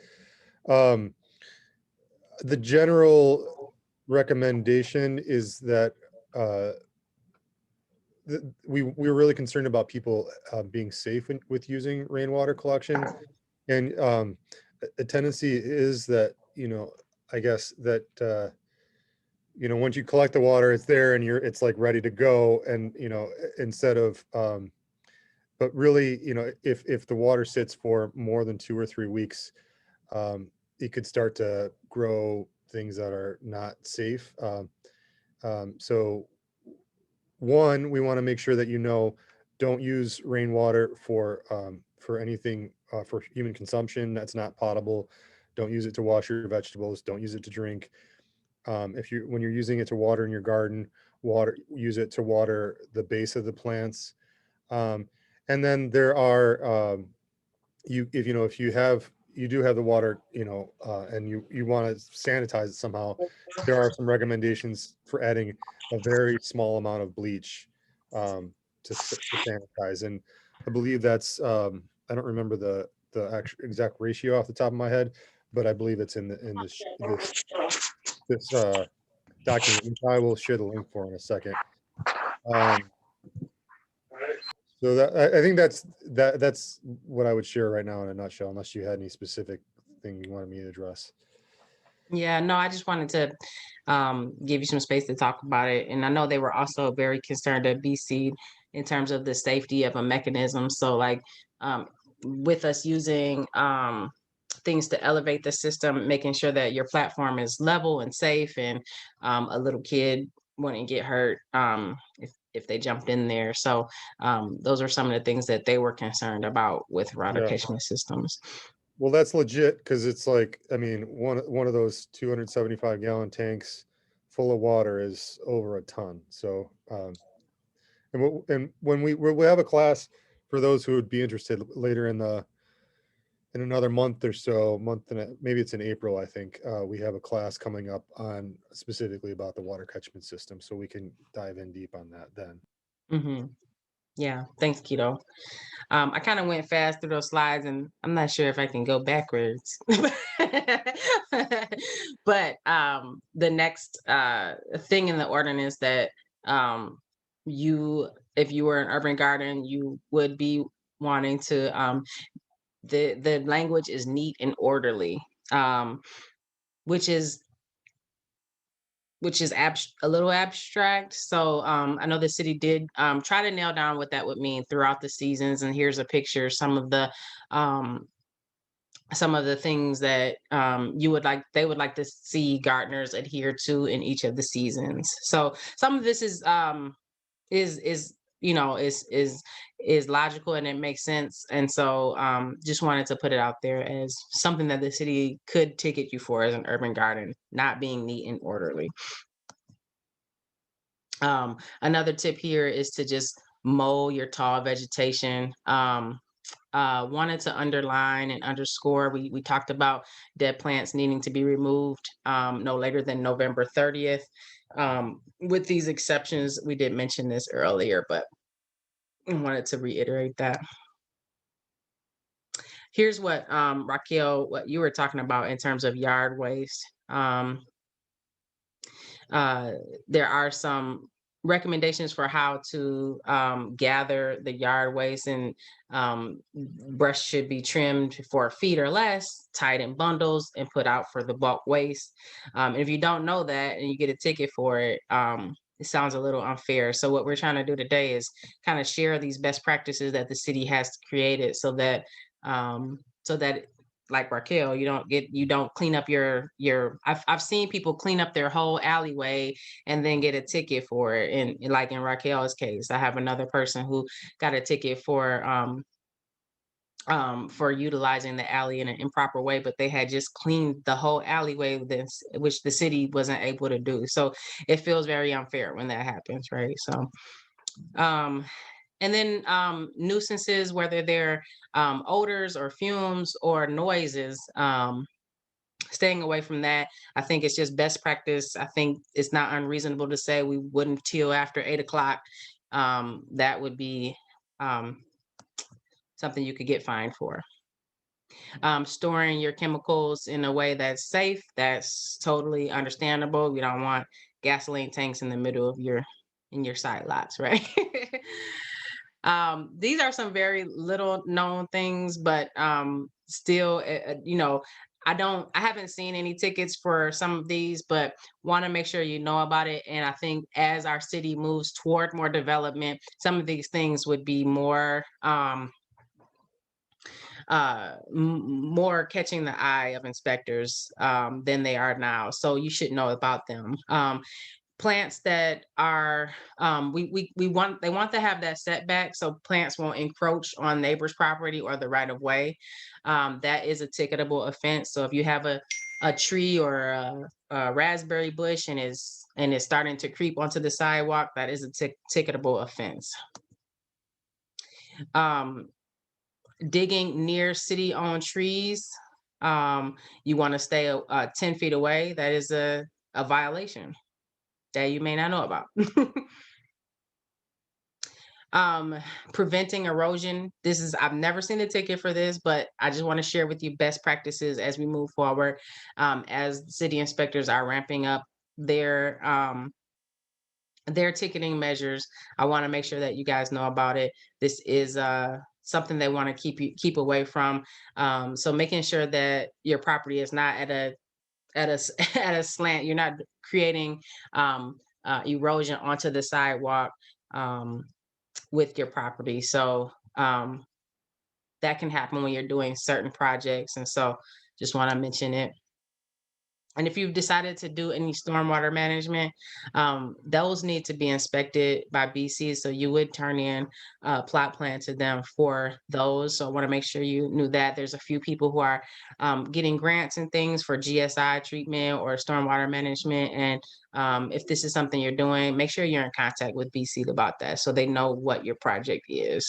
the general recommendation is that we're really concerned about people being safe with using rainwater collection. And a tendency is that, I guess that, once you collect the water, it's there and it's like ready to go. And, instead of, but really, if the water sits for more than 2 or 3 weeks, it could start to grow things that are not safe. So one, we want to make sure that, don't use rainwater for anything for human consumption that's not potable. Don't use it to wash your vegetables. Don't use it to drink. When you're using it to water in your garden, use it to water the base of the plants. And then there are, if you do have the water, and you want to sanitize it somehow, there are some recommendations for adding a very small amount of bleach to sanitize. And I believe that's, I don't remember the actual exact ratio off the top of my head, but I believe it's in this document, which I will share the link for in a second. So I think that's what I would share right now in a nutshell, unless you had any specific anything you wanted me to address. Yeah, no, I just wanted to give you some space to talk about it. And I know they were also very concerned at BC in terms of the safety of a mechanism. So like with us using things to elevate the system, making sure that your platform is level and safe, and a little kid wouldn't get hurt if they jumped in there. So those are some of the things that they were concerned about with water Yeah. catchment systems. Well, that's legit, because it's like, I mean, one of those 275 gallon tanks full of water is over a ton. So, and when we have a class for those who would be interested later in another month or so, maybe it's in April, I think, we have a class coming up on specifically about the water catchment system, so we can dive in deep on that then. Hmm. Yeah, thanks, Keto. I kind of went fast through those slides, and I'm not sure if I can go backwards. But the next thing in the ordinance that if you were an urban garden, you would be wanting to, the language is neat and orderly, um, which is a little abstract. So I know the city did try to nail down what that would mean throughout the seasons. And here's a picture, um, some of the things that they would like to see gardeners adhere to in each of the seasons. So some of this is is logical and it makes sense. And so just wanted to put it out there as something that the city could ticket you for as an urban garden, not being neat and orderly. Another tip here is to just mow your tall vegetation. Wanted to underline and underscore, we talked about dead plants needing to be removed no later than November 30th. With these exceptions, we did mention this earlier, but I wanted to reiterate that. Here's what Raquel, what you were talking about in terms of yard waste. There are some recommendations for how to gather the yard waste, and brush should be trimmed 4 feet or less, tied in bundles, and put out for the bulk waste. And if you don't know that and you get a ticket for it, it sounds a little unfair. So what we're trying to do today is kind of share these best practices that the city has created, so that like Raquel, you don't clean up your I've seen people clean up their whole alleyway and then get a ticket for it. And like in Raquel's case, I have another person who got a ticket for utilizing the alley in an improper way, but they had just cleaned the whole alleyway, which the city wasn't able to do. So it feels very unfair when that happens, right? So and then nuisances, whether they're odors or fumes or noises, staying away from that. I think it's just best practice. I think it's not unreasonable to say we wouldn't till after 8 o'clock. That would be something you could get fined for. Storing your chemicals in a way that's safe, that's totally understandable. We don't want gasoline tanks in the middle of your side lots, right? These are some very little known things, but still, I haven't seen any tickets for some of these, but want to make sure you know about it. And I think as our city moves toward more development, some of these things would be more more catching the eye of inspectors than they are now. So you should know about them. Plants that are they want to have that setback, so plants won't encroach on neighbor's property or the right of way. That is a ticketable offense. So if you have a tree or a raspberry bush and is starting to creep onto the sidewalk, that is a ticketable offense. Digging near city-owned trees, you want to stay 10 feet away. That is a violation that you may not know about. Preventing erosion. I've never seen a ticket for this, but I just want to share with you best practices as we move forward. As city inspectors are ramping up their ticketing measures, I want to make sure that you guys know about it. This is something they want to keep away from. So making sure that your property is not at a at a slant. You're not creating erosion onto the sidewalk with your property. So that can happen when you're doing certain projects. And so just want to mention it. And if you've decided to do any stormwater management, those need to be inspected by BC. So you would turn in a plot plan to them for those. So I want to make sure you knew that. There's a few people who are getting grants and things for GSI treatment or stormwater management. And if this is something you're doing, make sure you're in contact with BC about that so they know what your project is.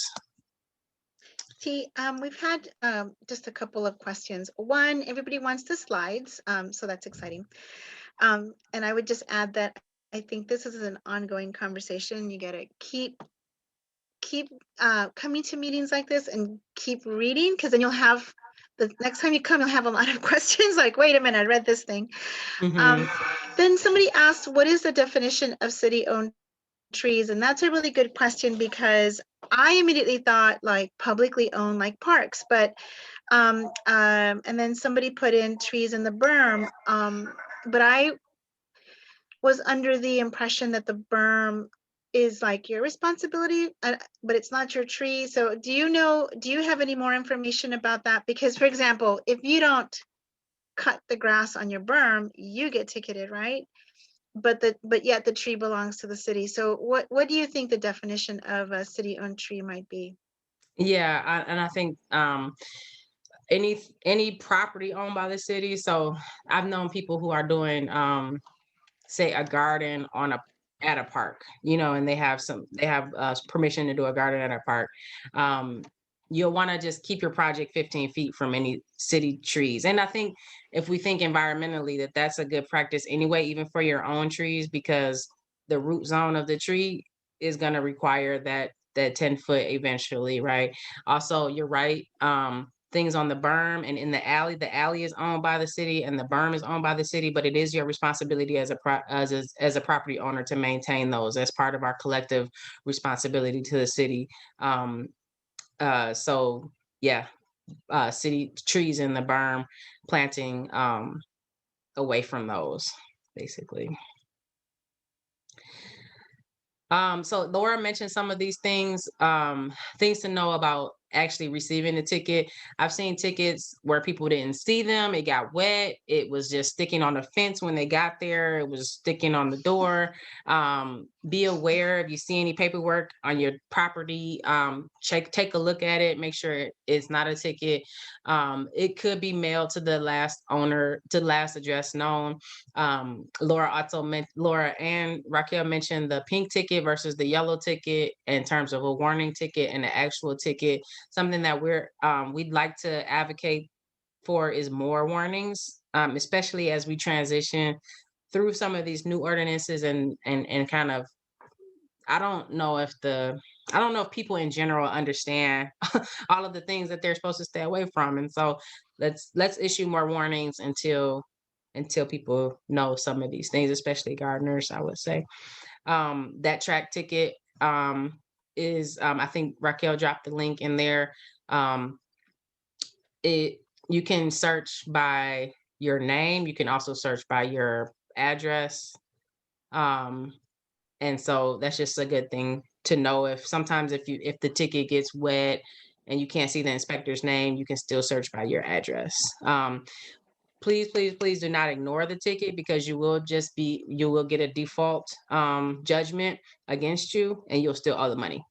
We've had just a couple of questions. One, everybody wants the slides, so that's exciting. And I would just add that I think this is an ongoing conversation. You got to keep coming to meetings like this and keep reading, because then you'll have, the next time you come, you'll have a lot of questions like, wait a minute, I read this thing. Then somebody asked, what is the definition of city-owned trees? And that's a really good question, because I immediately thought like publicly owned, like parks, but and then somebody put in trees in the berm, but I was under the impression that the berm is like your responsibility, but it's not your tree. So do you have any more information about that? Because for example, if you don't cut the grass on your berm, you get ticketed, right? But yet the tree belongs to the city. So what do you think the definition of a city-owned tree might be? Yeah, and I think any property owned by the city. So I've known people who are doing say a garden at a park, and they have permission to do a garden at a park. You'll want to just keep your project 15 feet from any city trees. And I think if we think environmentally, that's a good practice anyway, even for your own trees, because the root zone of the tree is going to require that 10-foot eventually, right? Also, you're right. Things on the berm and in the alley is owned by the city and the berm is owned by the city, but it is your responsibility as a property owner to maintain those as part of our collective responsibility to the city. So yeah, city trees in the berm, planting away from those, basically. So Laura mentioned some of these things, things to know about actually receiving the ticket. I've seen tickets where people didn't see them. It got wet. It was just sticking on the fence when they got there. It was sticking on the door. Be aware if you see any paperwork on your property, take a look at it, make sure it's not a ticket. It could be mailed to the last owner, to the last address known. Laura and Raquel mentioned the pink ticket versus the yellow ticket in terms of a warning ticket and an actual ticket. Something that we'd like to advocate for is more warnings, especially as we transition through some of these new ordinances and kind of, I don't know if people in general understand all of the things that they're supposed to stay away from. And so let's issue more warnings until people know some of these things, especially gardeners, I would say. That track ticket is, I think Raquel dropped the link in there. You can search by your name. You can also search by your address. And so that's just a good thing to know. If the ticket gets wet and you can't see the inspector's name, you can still search by your address. Please do not ignore the ticket, because you will get a default judgment against you and you'll still owe the money.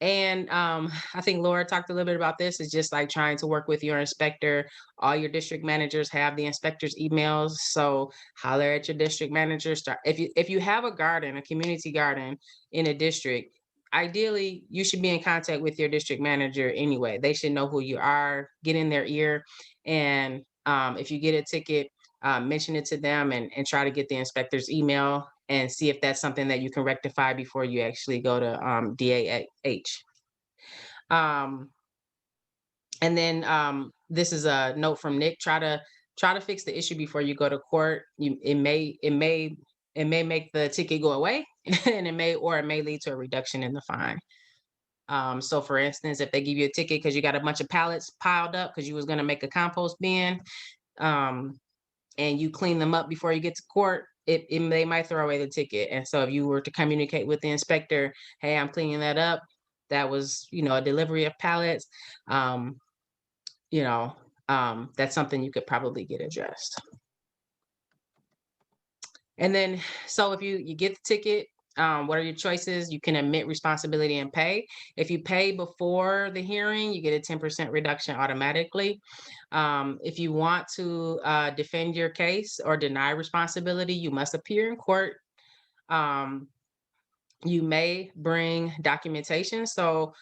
I think Laura talked a little bit about this. It's just like trying to work with your inspector. All your district managers have the inspector's emails, so holler at your district manager. If you have a garden, a community garden in a district, ideally you should be in contact with your district manager anyway. They should know who you are. Get in their ear, and if you get a ticket, mention it to them and try to get the inspector's email and see if that's something that you can rectify before you actually go to DAH. And then this is a note from Nick. Try to fix the issue before you go to court. It may make the ticket go away, and it may lead to a reduction in the fine. So for instance, if they give you a ticket because you got a bunch of pallets piled up because you was gonna make a compost bin, and you clean them up before you get to court, they might throw away the ticket. And so if you were to communicate with the inspector, hey, I'm cleaning that up, that was, a delivery of pallets, that's something you could probably get addressed. And then, so if you get the ticket, what are your choices? You can admit responsibility and pay. If you pay before the hearing, you get a 10% reduction automatically. If you want to defend your case or deny responsibility, you must appear in court. You may bring documentation. So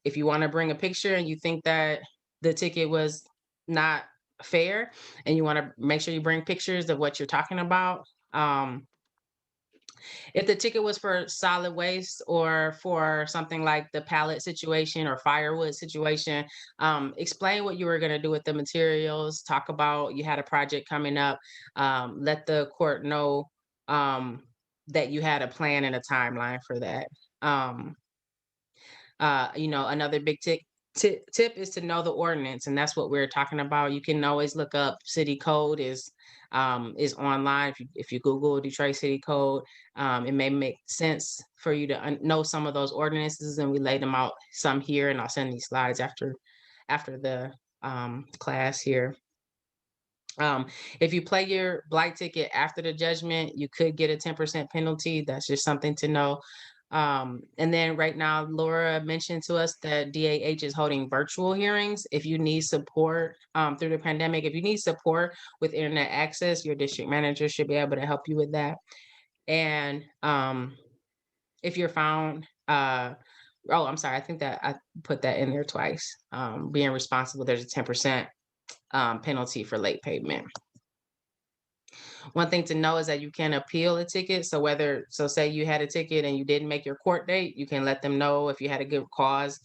if you want to bring a picture and you think that the ticket was not fair and you want to make sure you bring pictures of what you're talking about. If the ticket was for solid waste or for something like the pallet situation or firewood situation, explain what you were going to do with the materials, talk about you had a project coming up, let the court know that you had a plan and a timeline for that. Another big tip is to know the ordinance, and that's what we're talking about. You can always look up city code is online. If you Google Detroit City Code, it may make sense for you to know some of those ordinances, and we laid them out some here, and I'll send these slides after the class here. If you play your blight ticket after the judgment, you could get a 10% penalty. That's just something to know. And then right now, Laura mentioned to us that DAH is holding virtual hearings. If you need support through the pandemic, if you need support with internet access, your district manager should be able to help you with that. And if you're found, I'm sorry, I think that I put that in there twice. Being responsible, there's a 10% penalty for late payment. One thing to know is that you can appeal a ticket. So say you had a ticket and you didn't make your court date, you can let them know if you had a good cause,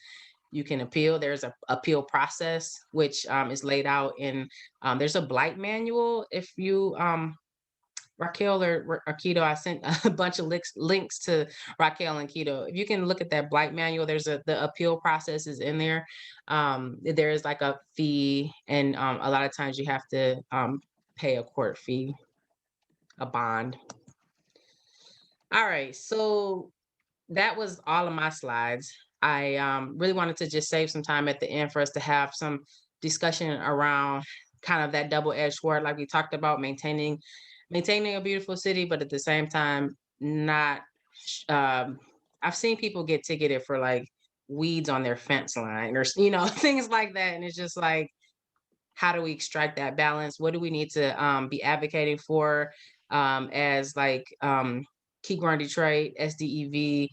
you can appeal. There's a appeal process, which is laid out in, there's a blight manual. If you, Raquel or Keto, I sent a bunch of links to Raquel and Keto. If you can look at that blight manual, the appeal process is in there. There is like a fee, and a lot of times you have to pay a court fee, a bond. All right, so that was all of my slides. I really wanted to just save some time at the end for us to have some discussion around kind of that double-edged sword, like we talked about, maintaining a beautiful city, but at the same time, not, I've seen people get ticketed for like weeds on their fence line or, things like that. And it's just like, how do we strike that balance? What do we need to be advocating for as like Keep Growing Detroit, SDEV,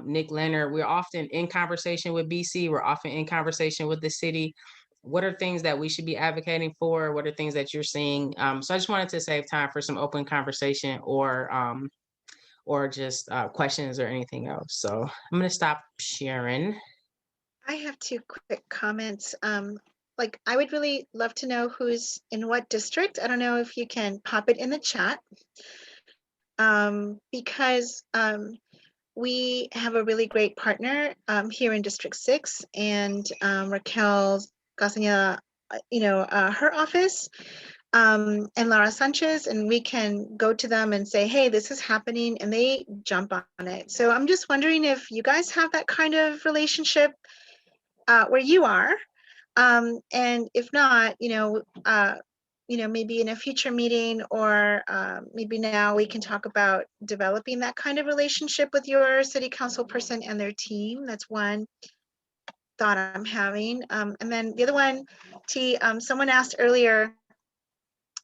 Nick Leonard? We're often in conversation with BC. We're often in conversation with the city. What are things that we should be advocating for? What are things that you're seeing? So I just wanted to save time for some open conversation or just questions or anything else. So I'm going to stop sharing. I have 2 quick comments. I would really love to know who's in what district. I don't know if you can pop it in the chat. Because we have a really great partner here in District 6, and Raquel Gazzaniga, her office, and Laura Sanchez, and we can go to them and say, hey, this is happening, and they jump on it. So I'm just wondering if you guys have that kind of relationship where you are, and if not, maybe in a future meeting or maybe now we can talk about developing that kind of relationship with your city council person and their team. That's one thought I'm having. And then the other one, T, someone asked earlier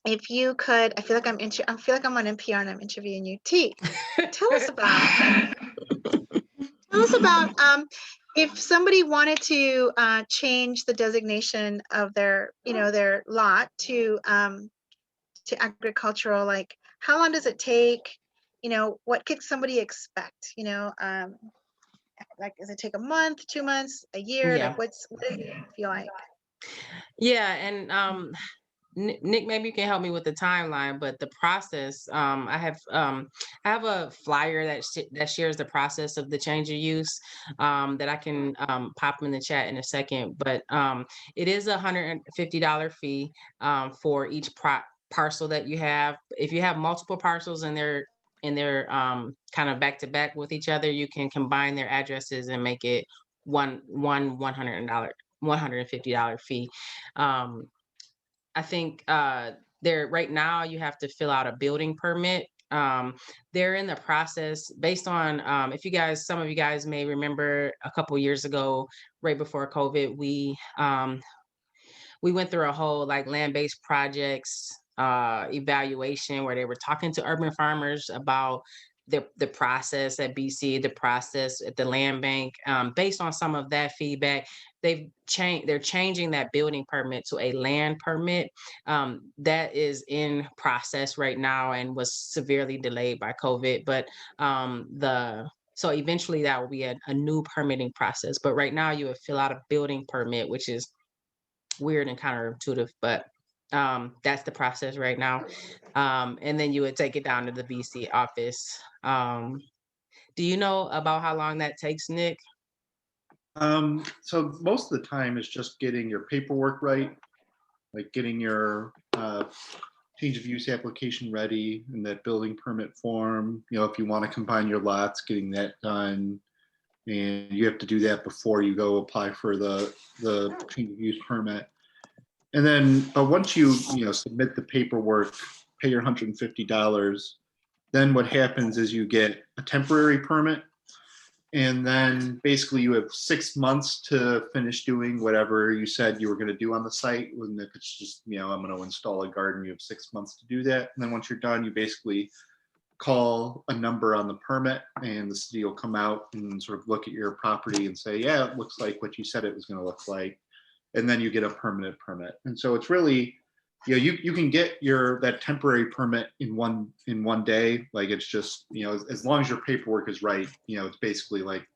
if you could, I feel like I'm on NPR and I'm interviewing you. T, tell us about if somebody wanted to change the designation of their lot to agricultural, like how long does it take? What could somebody expect? Like, does it take a month, 2 months, a year? Yeah. Like what does it feel like? Yeah, and Nick, maybe you can help me with the timeline, but the process, I have a flyer that shares the process of the change of use, that I can pop in the chat in a second. But it is $150 fee for each parcel that you have. If you have multiple parcels and they're kind of back to back with each other, you can combine their addresses and make it one $150 fee. I think there right now you have to fill out a building permit. They're in the process based on if you guys, some of you guys may remember a couple years ago, right before COVID, we went through a whole like land-based projects evaluation where they were talking to urban farmers about the process at BC, the process at the land bank. Based on some of that feedback, they're changing that building permit to a land permit. That is in process right now and was severely delayed by COVID. But so eventually that will be a new permitting process. But right now you would fill out a building permit, which is weird and counterintuitive, but that's the process right now. And then you would take it down to the BC office. Do you know about how long that takes, Nick? So most of the time it's just getting your paperwork right, like getting your change of use application ready and that building permit form. You know, if you want to combine your lots, getting that done. And you have to do that before you go apply for the change of use permit. And then once you submit the paperwork, pay your $150, then what happens is you get a temporary permit. And then basically you have 6 months to finish doing whatever you said you were going to do on the site. And if it's just, I'm going to install a garden, you have 6 months to do that. And then once you're done, you basically call a number on the permit and the city will come out and sort of look at your property and say, yeah, it looks like what you said it was going to look like. And then you get a permanent permit. And so it's really, you can get that temporary permit in one day. Like it's just, as long as your paperwork is right, it's basically like,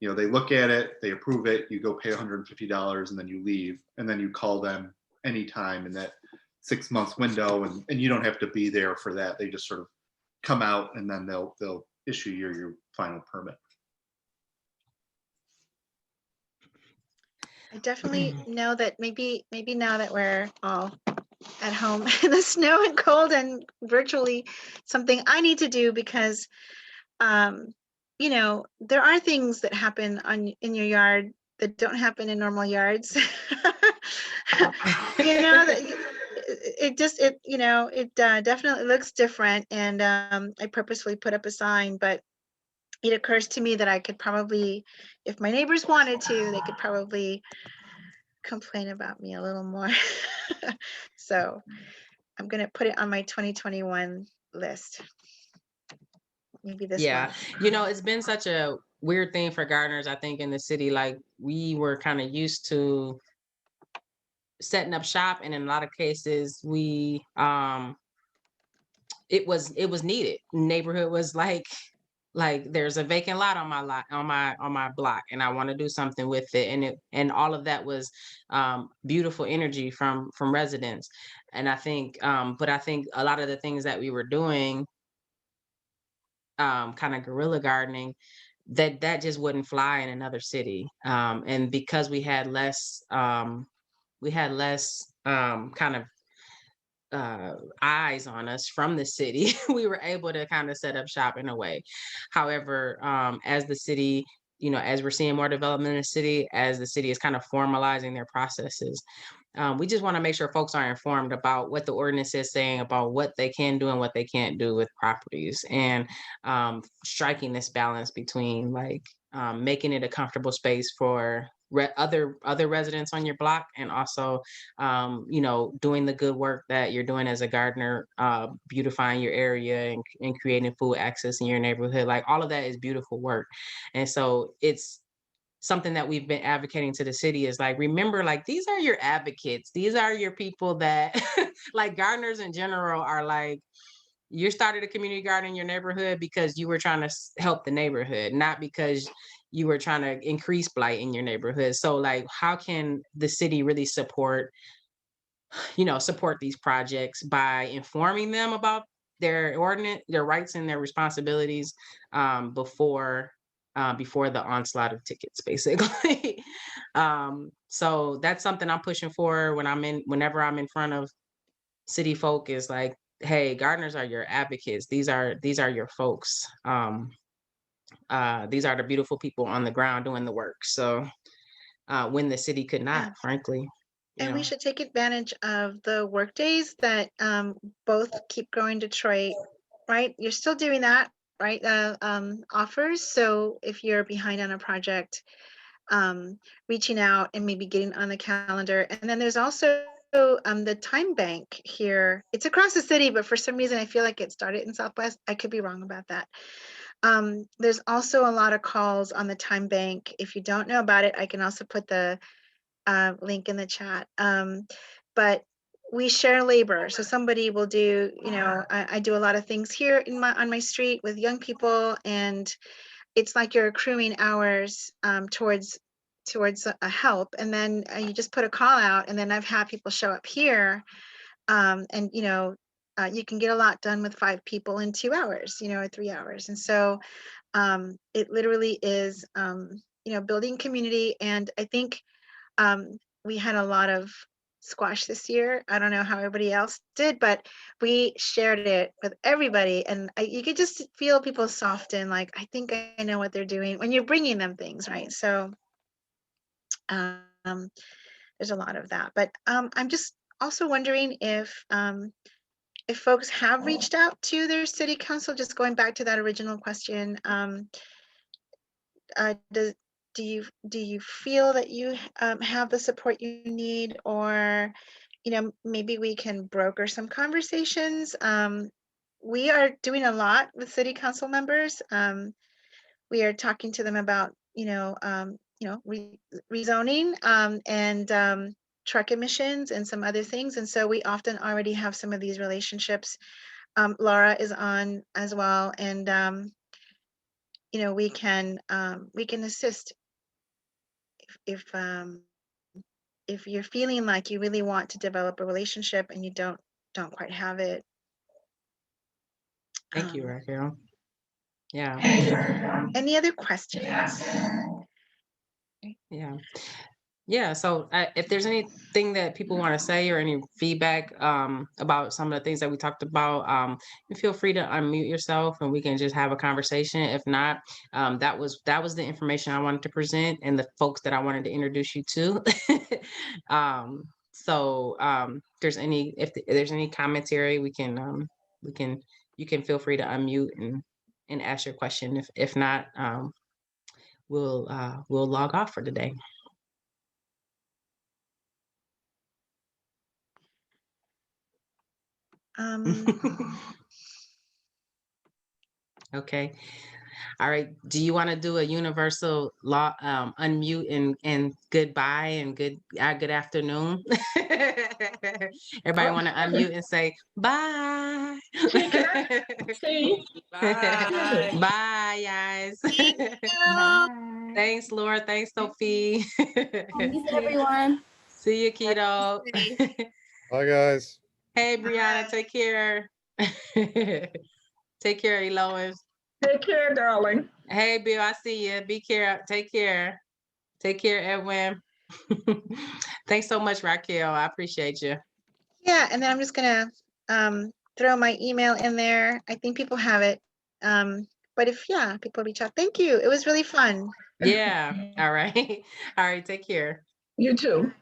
they look at it, they approve it, you go pay $150 and then you leave. And then you call them anytime in that 6 months window and you don't have to be there for that. They just sort of come out and then they'll issue your final permit. I definitely know that maybe now that we're all at home in the snow and cold and virtually, something I need to do because there are things that happen in your yard that don't happen in normal yards. It definitely looks different, and I purposefully put up a sign, but it occurs to me that I could probably, if my neighbors wanted to, they could probably complain about me a little more. So I'm going to put it on my 2021 list. Maybe this Yeah, one. it's been such a weird thing for gardeners, I think, in the city. Like we were kind of used to setting up shop, and in a lot of cases it was needed. Neighborhood was like there's a vacant lot on my block and I want to do something with it, and all of that was beautiful energy from residents. And I think but I think a lot of the things that we were doing, kind of guerrilla gardening, that just wouldn't fly in another city. And because we had less kind of eyes on us from the city, we were able to kind of set up shop in a way. However, as the city, as we're seeing more development in the city, as the city is kind of formalizing their processes, we just want to make sure folks are informed about what the ordinance is saying about what they can do and what they can't do with properties, and striking this balance between making it a comfortable space for other residents on your block, and also doing the good work that you're doing as a gardener, beautifying your area and creating food access in your neighborhood. Like all of that is beautiful work. And so it's something that we've been advocating to the city is like, remember, like, these are your advocates. These are your people that like gardeners in general are like, you started a community garden in your neighborhood because you were trying to help the neighborhood, not because you were trying to increase blight in your neighborhood. So like, how can the city really support support these projects by informing them about their ordinance, their rights and their responsibilities before the onslaught of tickets, basically. So that's something I'm pushing for whenever I'm in front of city folk, is like, hey, gardeners are your advocates. These are your folks. These are the beautiful people on the ground doing the work. So when the city could not, Yeah. frankly. And we should take advantage of the work days that both Keep Growing Detroit, right? You're still doing that, right? Offers. So if you're behind on a project, reaching out and maybe getting on the calendar. And then there's also the time bank here. It's across the city, but for some reason I feel like it started in Southwest. I could be wrong about that. There's also a lot of calls on the time bank. If you don't know about it, I can also put the link in the chat. But we share labor. So somebody will do, I do a lot of things here on my street with young people, and it's like you're accruing hours towards a help, and then you just put a call out, and then I've had people show up here, and you can get a lot done with 5 people in 2 hours, or 3 hours. And so it literally is building community. And I think we had a lot of squash this year. I don't know how everybody else did, but we shared it with everybody, and you could just feel people soften, like, I think I know what they're doing when you're bringing them things, right? So there's a lot of that. But I'm just also wondering if folks have reached out to their city council, just going back to that original question. Do you feel that you have the support you need, or maybe we can broker some conversations? We are doing a lot with city council members. We are talking to them about rezoning and truck emissions and some other things, and so we often already have some of these relationships. Laura is on as well, and we can assist if you're feeling like you really want to develop a relationship and you don't quite have it. Thank you, Raquel. Yeah. Any other questions? Yeah. So if there's anything that people want to say or any feedback about some of the things that we talked about, you feel free to unmute yourself and we can just have a conversation. If not, that was the information I wanted to present and the folks that I wanted to introduce you to. So if there's any commentary, you can feel free to unmute and ask your question. If not, we'll log off for today. Okay. All right. Do you want to do a universal law unmute and goodbye and good afternoon? Everybody want to unmute and say bye. See? Bye. Bye, guys. Bye. Thanks, Laura. Thanks, Sophie. Thanks, everyone. See you, Keto. Bye, guys. Hey, Brianna, take care. Take care, Elois. Take care, darling. Hey, Bill, I see you. Be care. Take care. Take care, Edwin. Thanks so much, Raquel. I appreciate you. Yeah, and then I'm just gonna throw my email in there. I think people have it. But if people reach out, thank you. It was really fun. Yeah. All right. All right. Take care. You too.